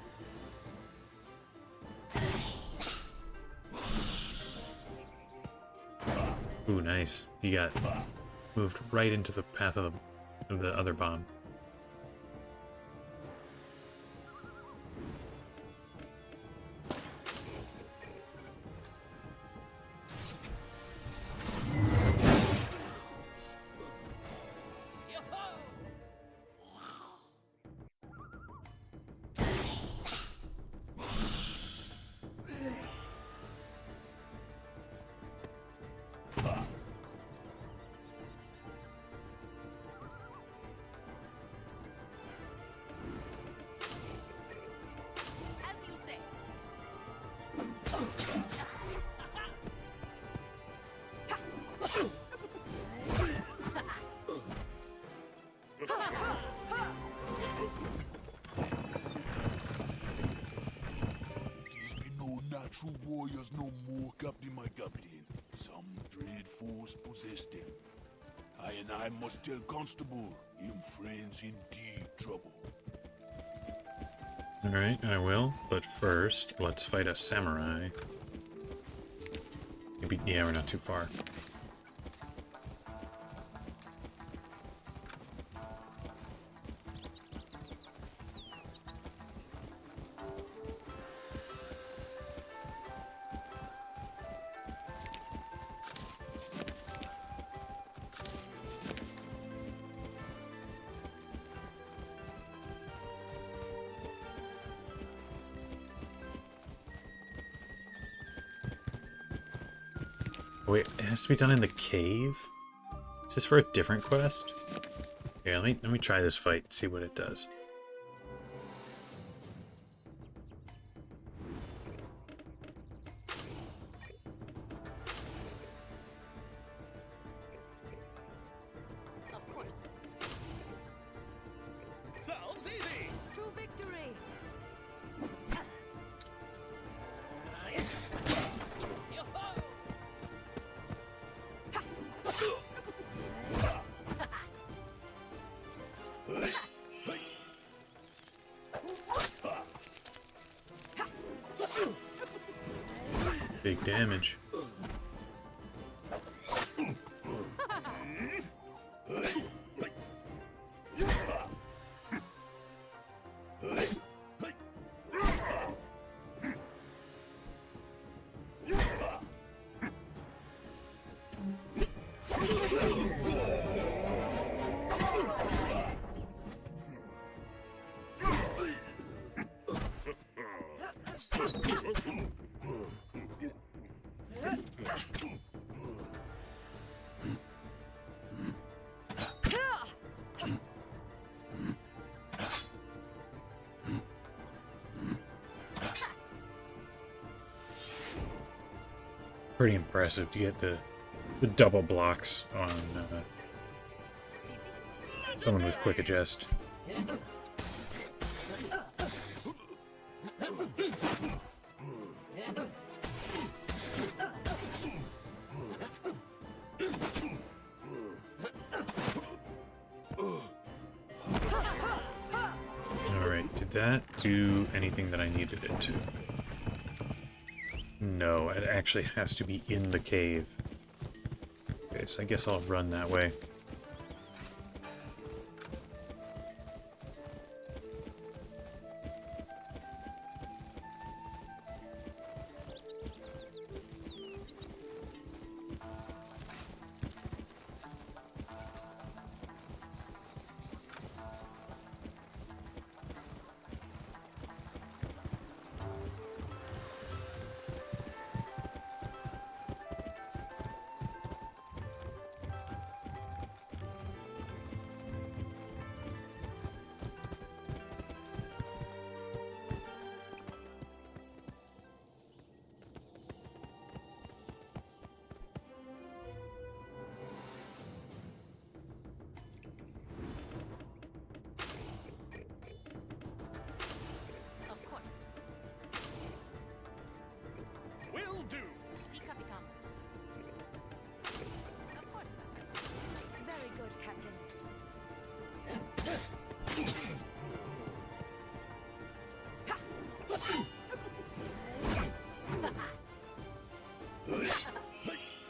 Ooh, nice. He got moved right into the path of the other bomb. True warriors no more, Captain, my Captain. Some dread force possess them. I must tell Constable, him friends in deep trouble. Alright, I will. But first, let's fight a samurai. Maybe, yeah, we're not too far. Wait, it has to be done in the cave? Is this for a different quest? Here, let me try this fight and see what it does. Of course. Sounds easy. To victory. Big damage. Pretty impressive to get the double blocks on someone with quick adjust. Alright, did that do anything that I needed it to? No, it actually has to be in the cave. Okay, so I guess I'll run that way.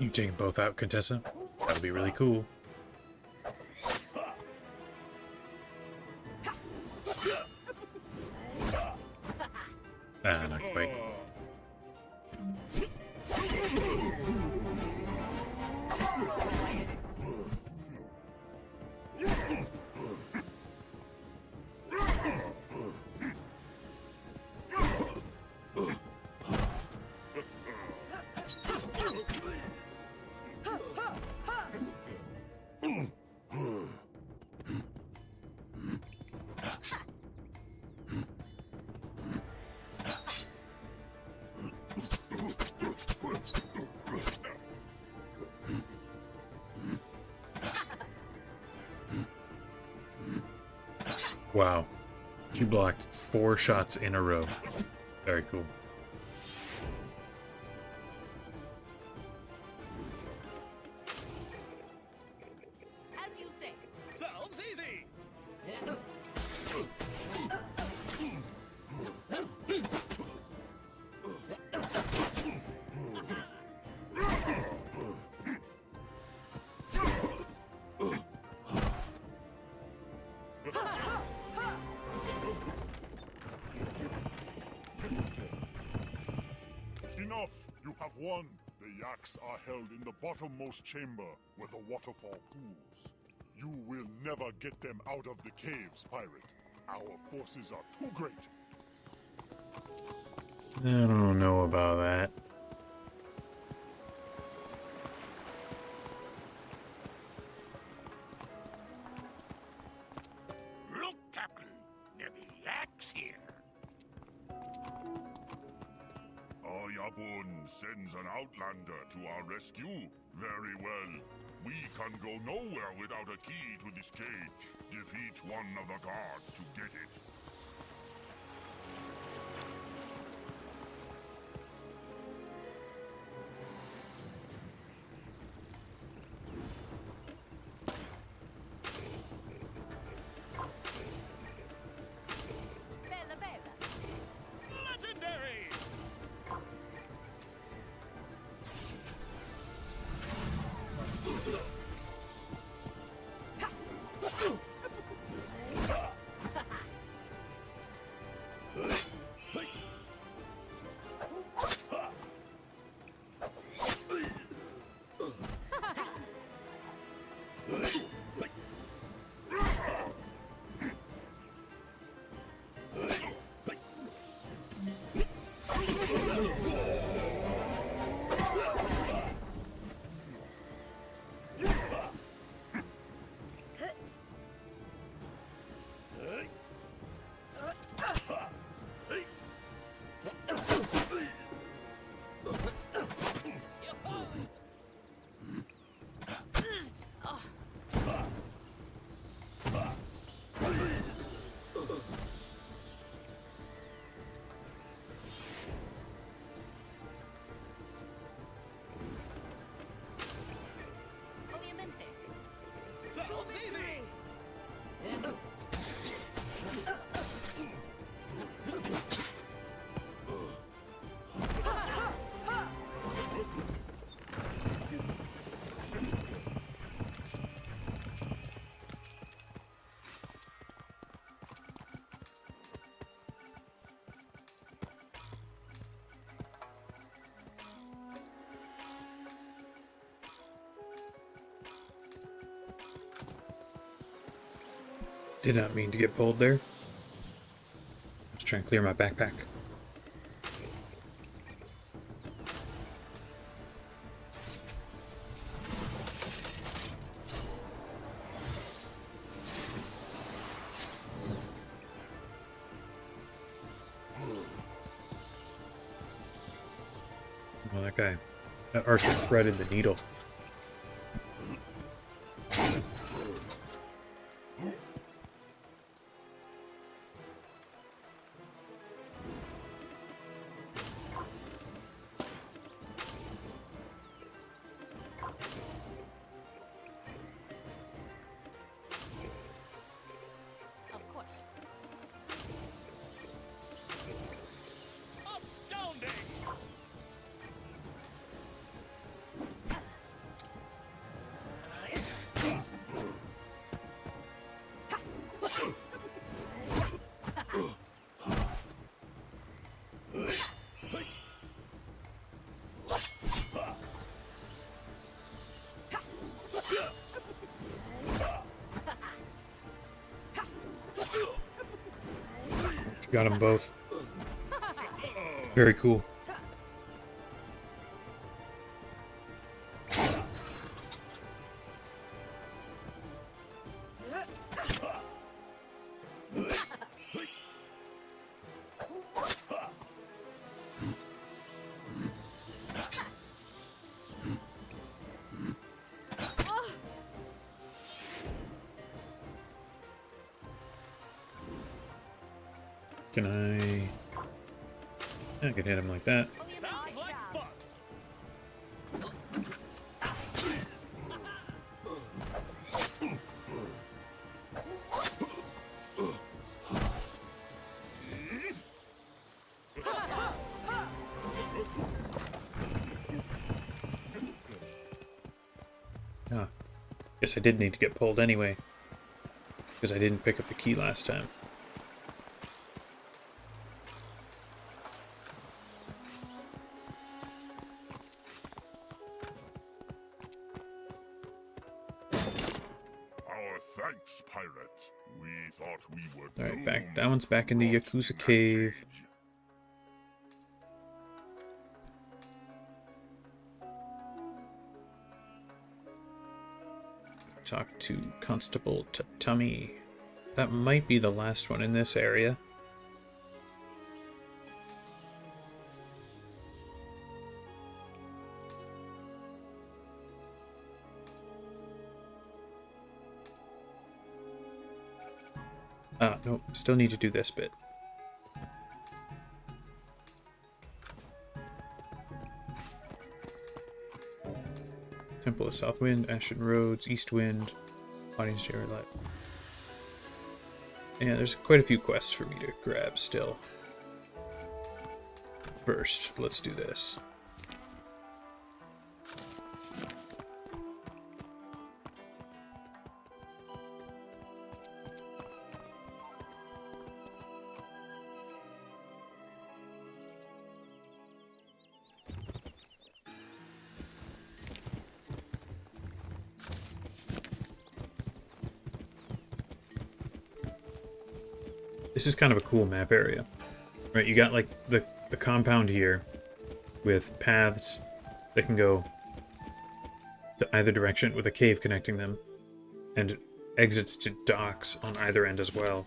You take them both out, Contessa? That would be really cool. Ah, not quite. Wow. She blocked 4 shots in a row. Very cool. As you say. Sounds easy! Enough! You have won! The yaks are held in the bottommost chamber where the waterfall pools. You will never get them out of the caves, pirate. Our forces are too great. I don't know about that. Look, Captain, there be yaks here. Ayabun sends an outlander to our rescue. Very well. We can go nowhere without a key to this cage. Defeat one of the guards to get it. Bella, bella. Legendary! Obviamente. Sounds easy! Did not mean to get pulled there. I was trying to clear my backpack. Well, that guy, that archer threaded the needle. Of course. Astounding! Got them both. Very cool. Can I can hit him like that. Sounds like fun. Ah, guess I did need to get pulled anyway, because I didn't pick up the key last time. Thanks, pirate. We thought we were Alright, back. That one's back in the Yakuza cave. Talk to Constable Tatami. That might be the last one in this area. No, still need to do this bit. Temple of Southwind, Ashen Roads, East Wind, Audience Cherry Light. Yeah, there's quite a few quests for me to grab still. First, let's do this. This is kind of a cool map area, right? You got like the compound here with paths that can go to either direction with a cave connecting them, and exits to docks on either end as well.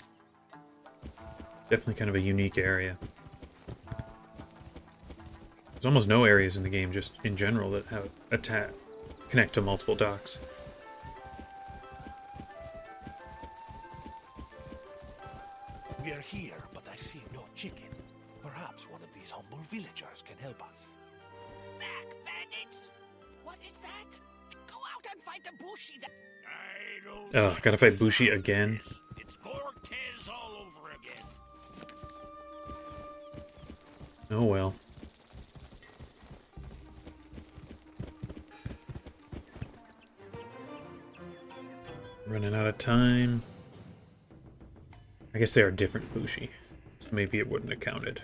Definitely kind of a unique area. There's almost no areas in the game, just in general, that have connect to multiple docks. We are here, but I see no chicken. Perhaps one of these humble villagers can help us. Back, bandits! What is that? Go out and fight the Bushi. Oh, gotta fight Bushi again. It's Cortez all over again. Oh well. Running out of time. I guess they are different Bushi, so maybe it wouldn't have counted.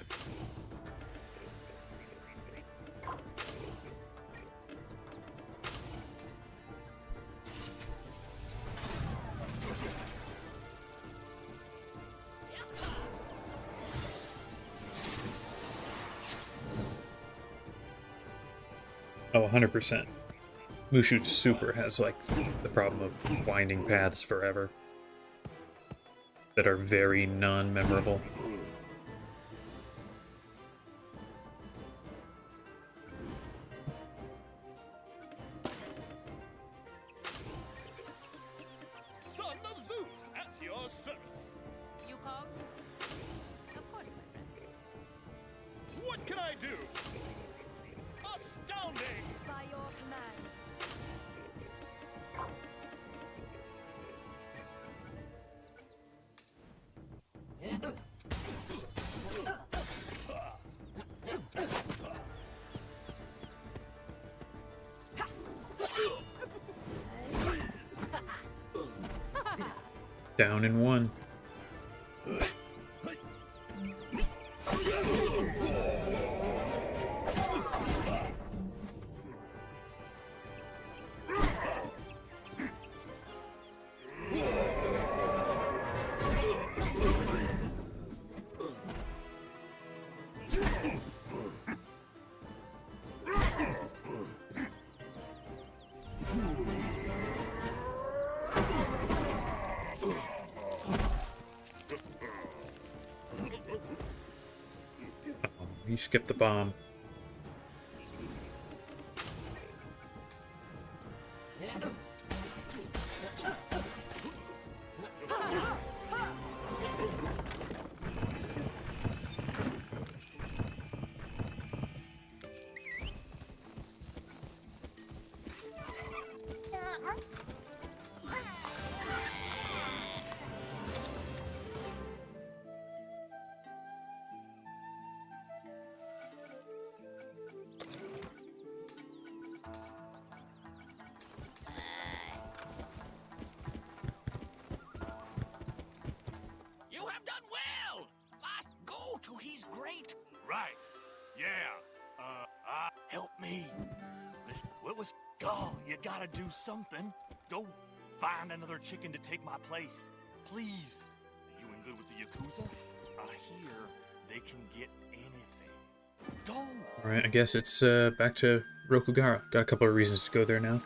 Oh, 100%. Mushu's super has, like, the problem of winding paths forever that are very non-memorable. Son of Zeus, at your service. You called? Of course, my friend. What can I do? Astounding! By your command. Down in one. skipped the bomb. You have done well! Last go to his great... Right. Yeah. Help me. Listen, what was... Oh, you gotta do something. Go find another chicken to take my place. Please. Are you in good with the Yakuza? I hear they can get anything. Go! Alright, I guess it's back to Rokugara. Got a couple of reasons to go there now.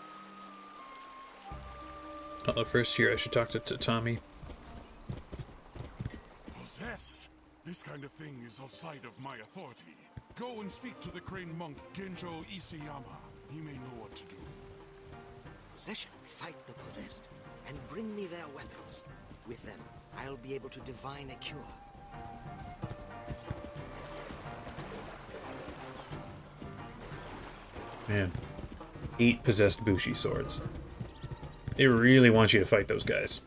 First here, I should talk to Tatami. Possessed? This kind of thing is outside of my authority. Go and speak to the Crane monk Genjo Isayama. He may know what to do. Possession, fight the possessed, and bring me their weapons. With them, I'll be able to divine a cure. Man, 8 possessed Bushi swords. They really want you to fight those guys.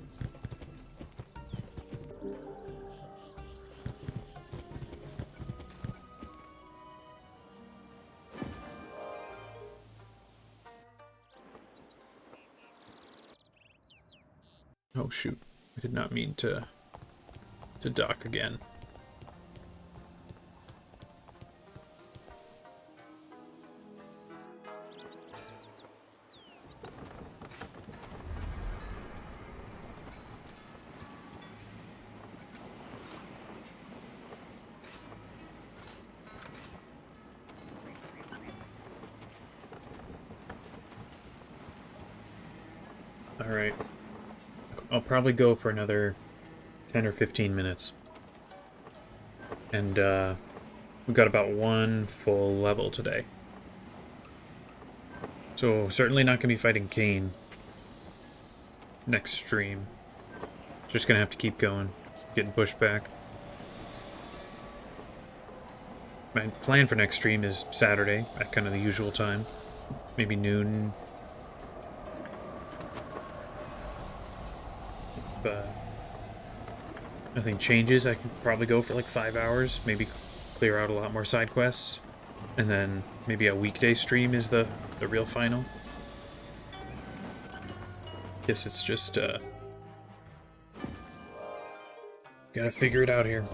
Oh shoot, I did not mean to dock again. Alright. I'll probably go for another 10 or 15 minutes. And we've got about 1 full level today. So certainly not going to be fighting Kane next stream. Just going to have to keep going, getting pushed back. My plan for next stream is Saturday at kind of the usual time. Maybe noon. Nothing changes, I can probably go for like 5 hours, maybe clear out a lot more side quests, and then maybe a weekday stream is the real final. Guess it's just gotta figure it out here.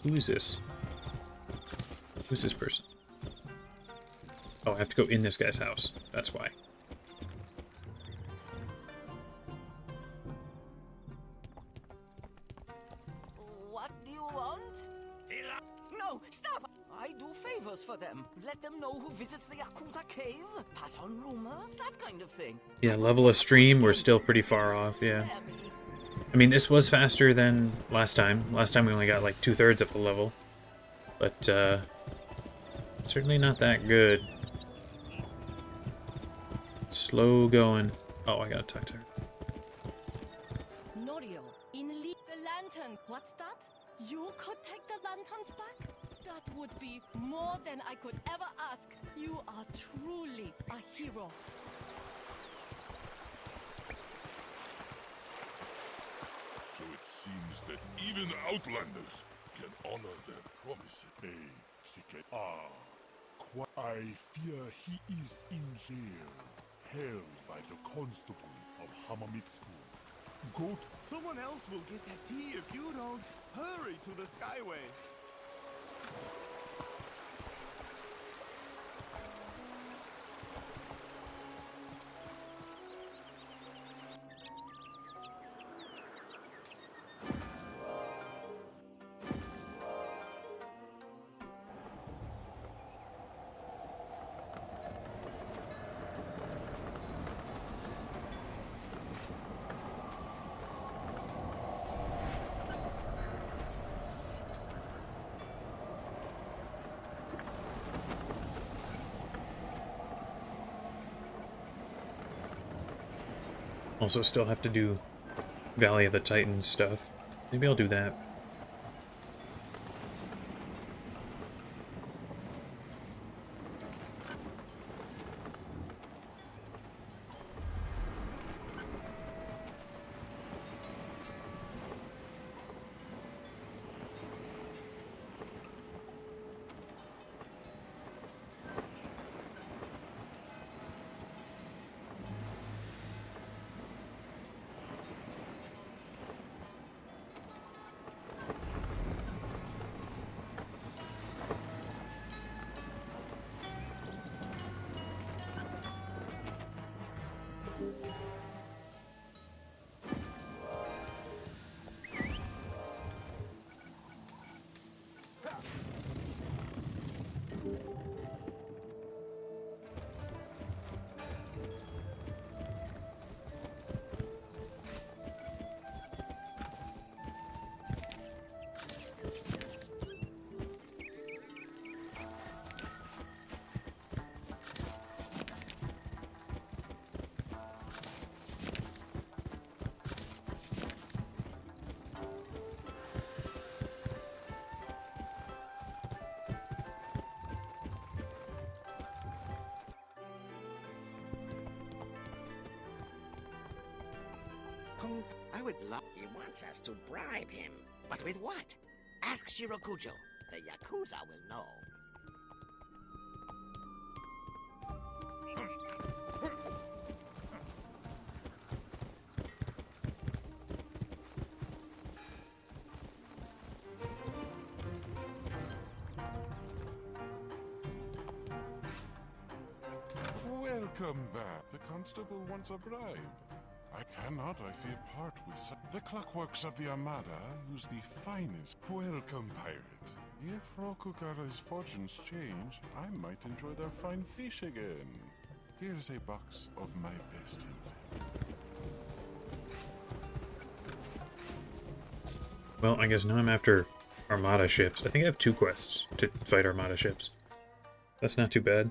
Who is this? Who's this person? Oh, I have to go in this guy's house. That's why. What do you want? No, stop! I do favors for them. Let them know who visits the Yakuza cave. Pass on rumors, that kind of thing. Yeah, level of stream, we're still pretty far off, yeah. I mean, this was faster than last time. Last time we only got like 2/3 of the level. But, certainly not that good. Slow going. Oh, I gotta talk to her. Norio, the lantern. What's that? You could take the lanterns back? That would be more than I could ever ask. You are truly a hero. So it seems that even Outlanders can honor their promises. Hey, Chicken. I fear he is in jail, held by the constable of Hamamitsu. Go. Someone else will get that tea if you don't. Hurry to the Skyway. Also still have to do Valley of the Titans stuff. Maybe I'll do that. I would love... He wants us to bribe him. But with what? Ask Shirokujo. The Yakuza will know. Welcome back. The constable wants a bribe. I cannot, I fear, part with the clockworks of the Armada use the finest. Welcome, pirate. If Rokugara's fortunes change, I might enjoy their fine fish again. Here's a box of my best incense. Well, I guess now I'm after Armada ships. I think I have 2 quests to fight Armada ships. That's not too bad.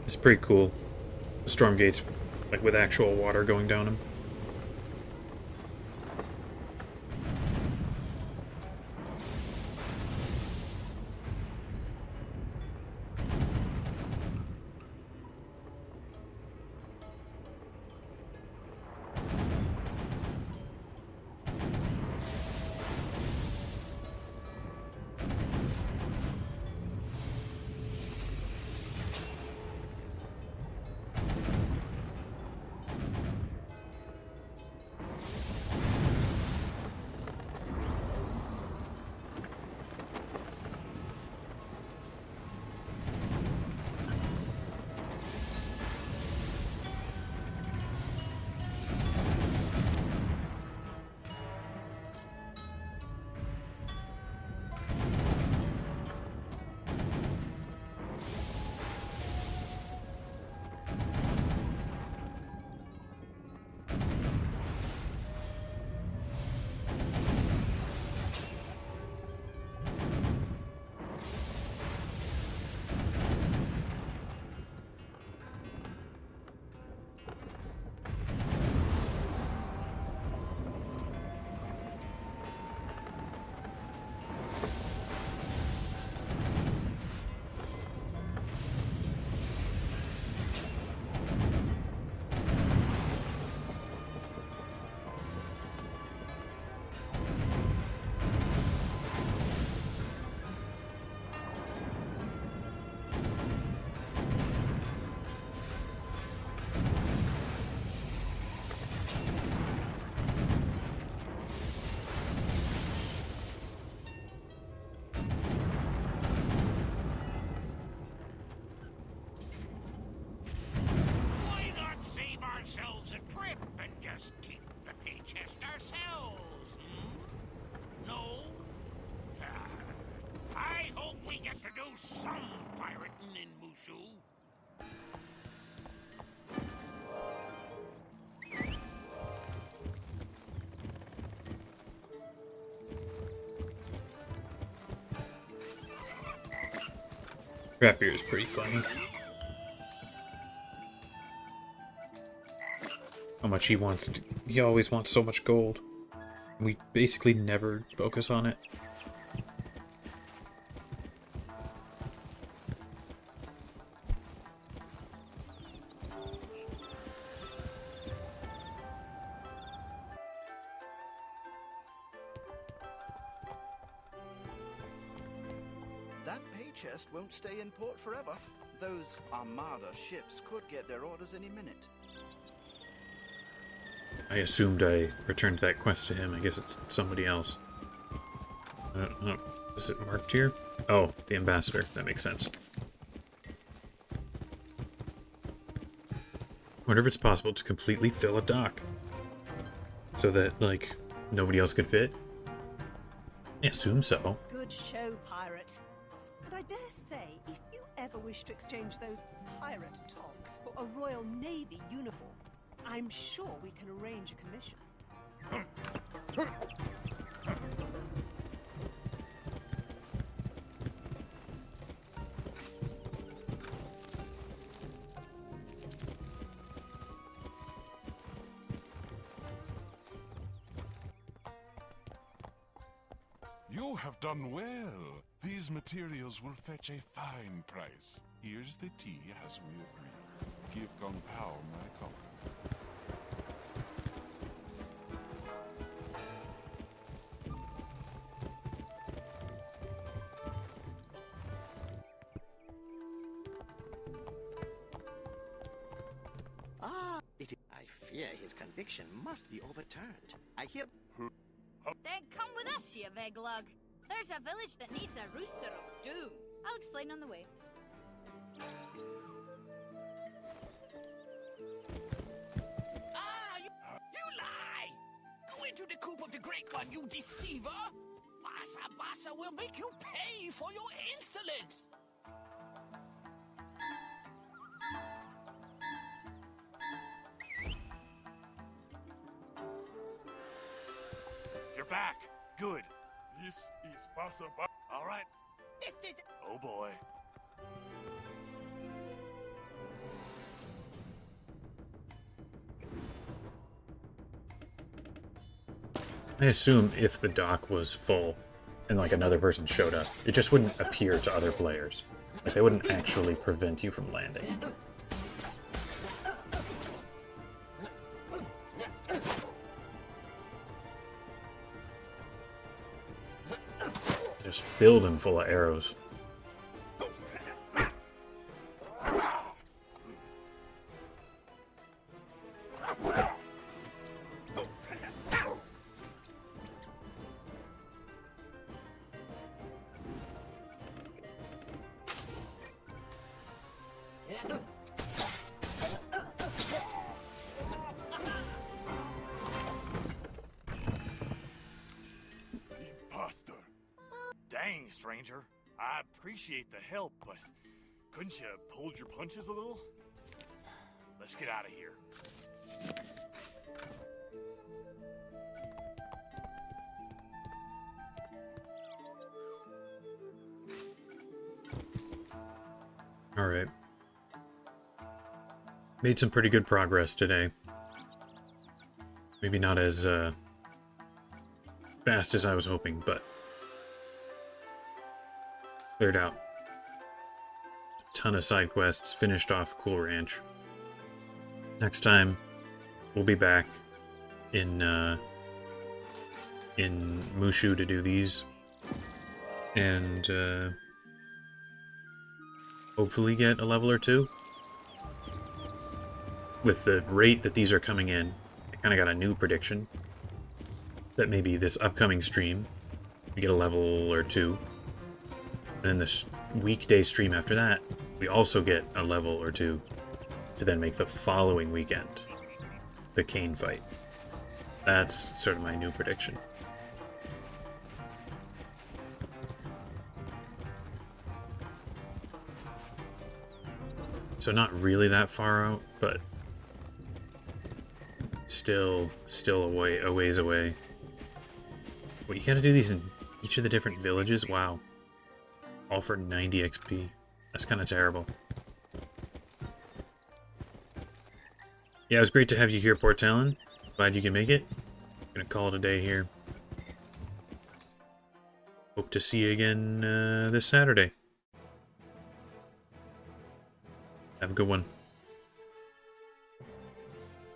It's pretty cool. The storm gates, like with actual water going down them. some pirating in Mushu. Crap beer is pretty funny. How much he wants to, he always wants so much gold. We basically never focus on it. That pay chest won't stay in port forever. Those Armada ships could get their orders any minute. I assumed I returned that quest to him. I guess it's somebody else. Is it marked here? Oh, the ambassador. That makes sense. Wonder if it's possible to completely fill a dock. So that, like, nobody else could fit? I assume so. Good show, pirate. And I dare say, if you ever wish to exchange those pirate togs for a Royal Navy uniform, I'm sure we can arrange a commission. You have done well. These materials will fetch a fine price. Here's the tea as we agreed. Give Kung Pao my compliments. I fear his conviction must be overturned. I hear... Then come with us, you veglug. There's a village that needs a rooster of doom. I'll explain on the way. You lie! Go into the coop of the Great One, you deceiver! Bassa will make you pay for your insolence! You're back. Good. This is Bassa. All right. This is... Oh boy. I assume if the dock was full and like another person showed up, it just wouldn't appear to other players. Like they wouldn't actually prevent you from landing. I just filled him full of arrows. Dang, stranger. I appreciate the help, but couldn't you hold your punches a little? Let's get out of here. Alright. Made some pretty good progress today. Maybe not as fast as I was hoping, but cleared out a ton of side quests, finished off Cool Ranch. Next time, we'll be back in Mushu to do these, and hopefully get a level or two. With the rate that these are coming in, I kind of got a new prediction that maybe this upcoming stream we get a level or two. And then this weekday stream after that, we also get a level or two to then make the following weekend the Kane fight. That's sort of my new prediction. So not really that far out, but still a ways away. Wait, you gotta do these in each of the different villages? Wow. All for 90 XP. That's kind of terrible. Yeah, it was great to have you here, Port Talon. Glad you can make it. I'm gonna call it a day here. Hope to see you again this Saturday. Have a good one.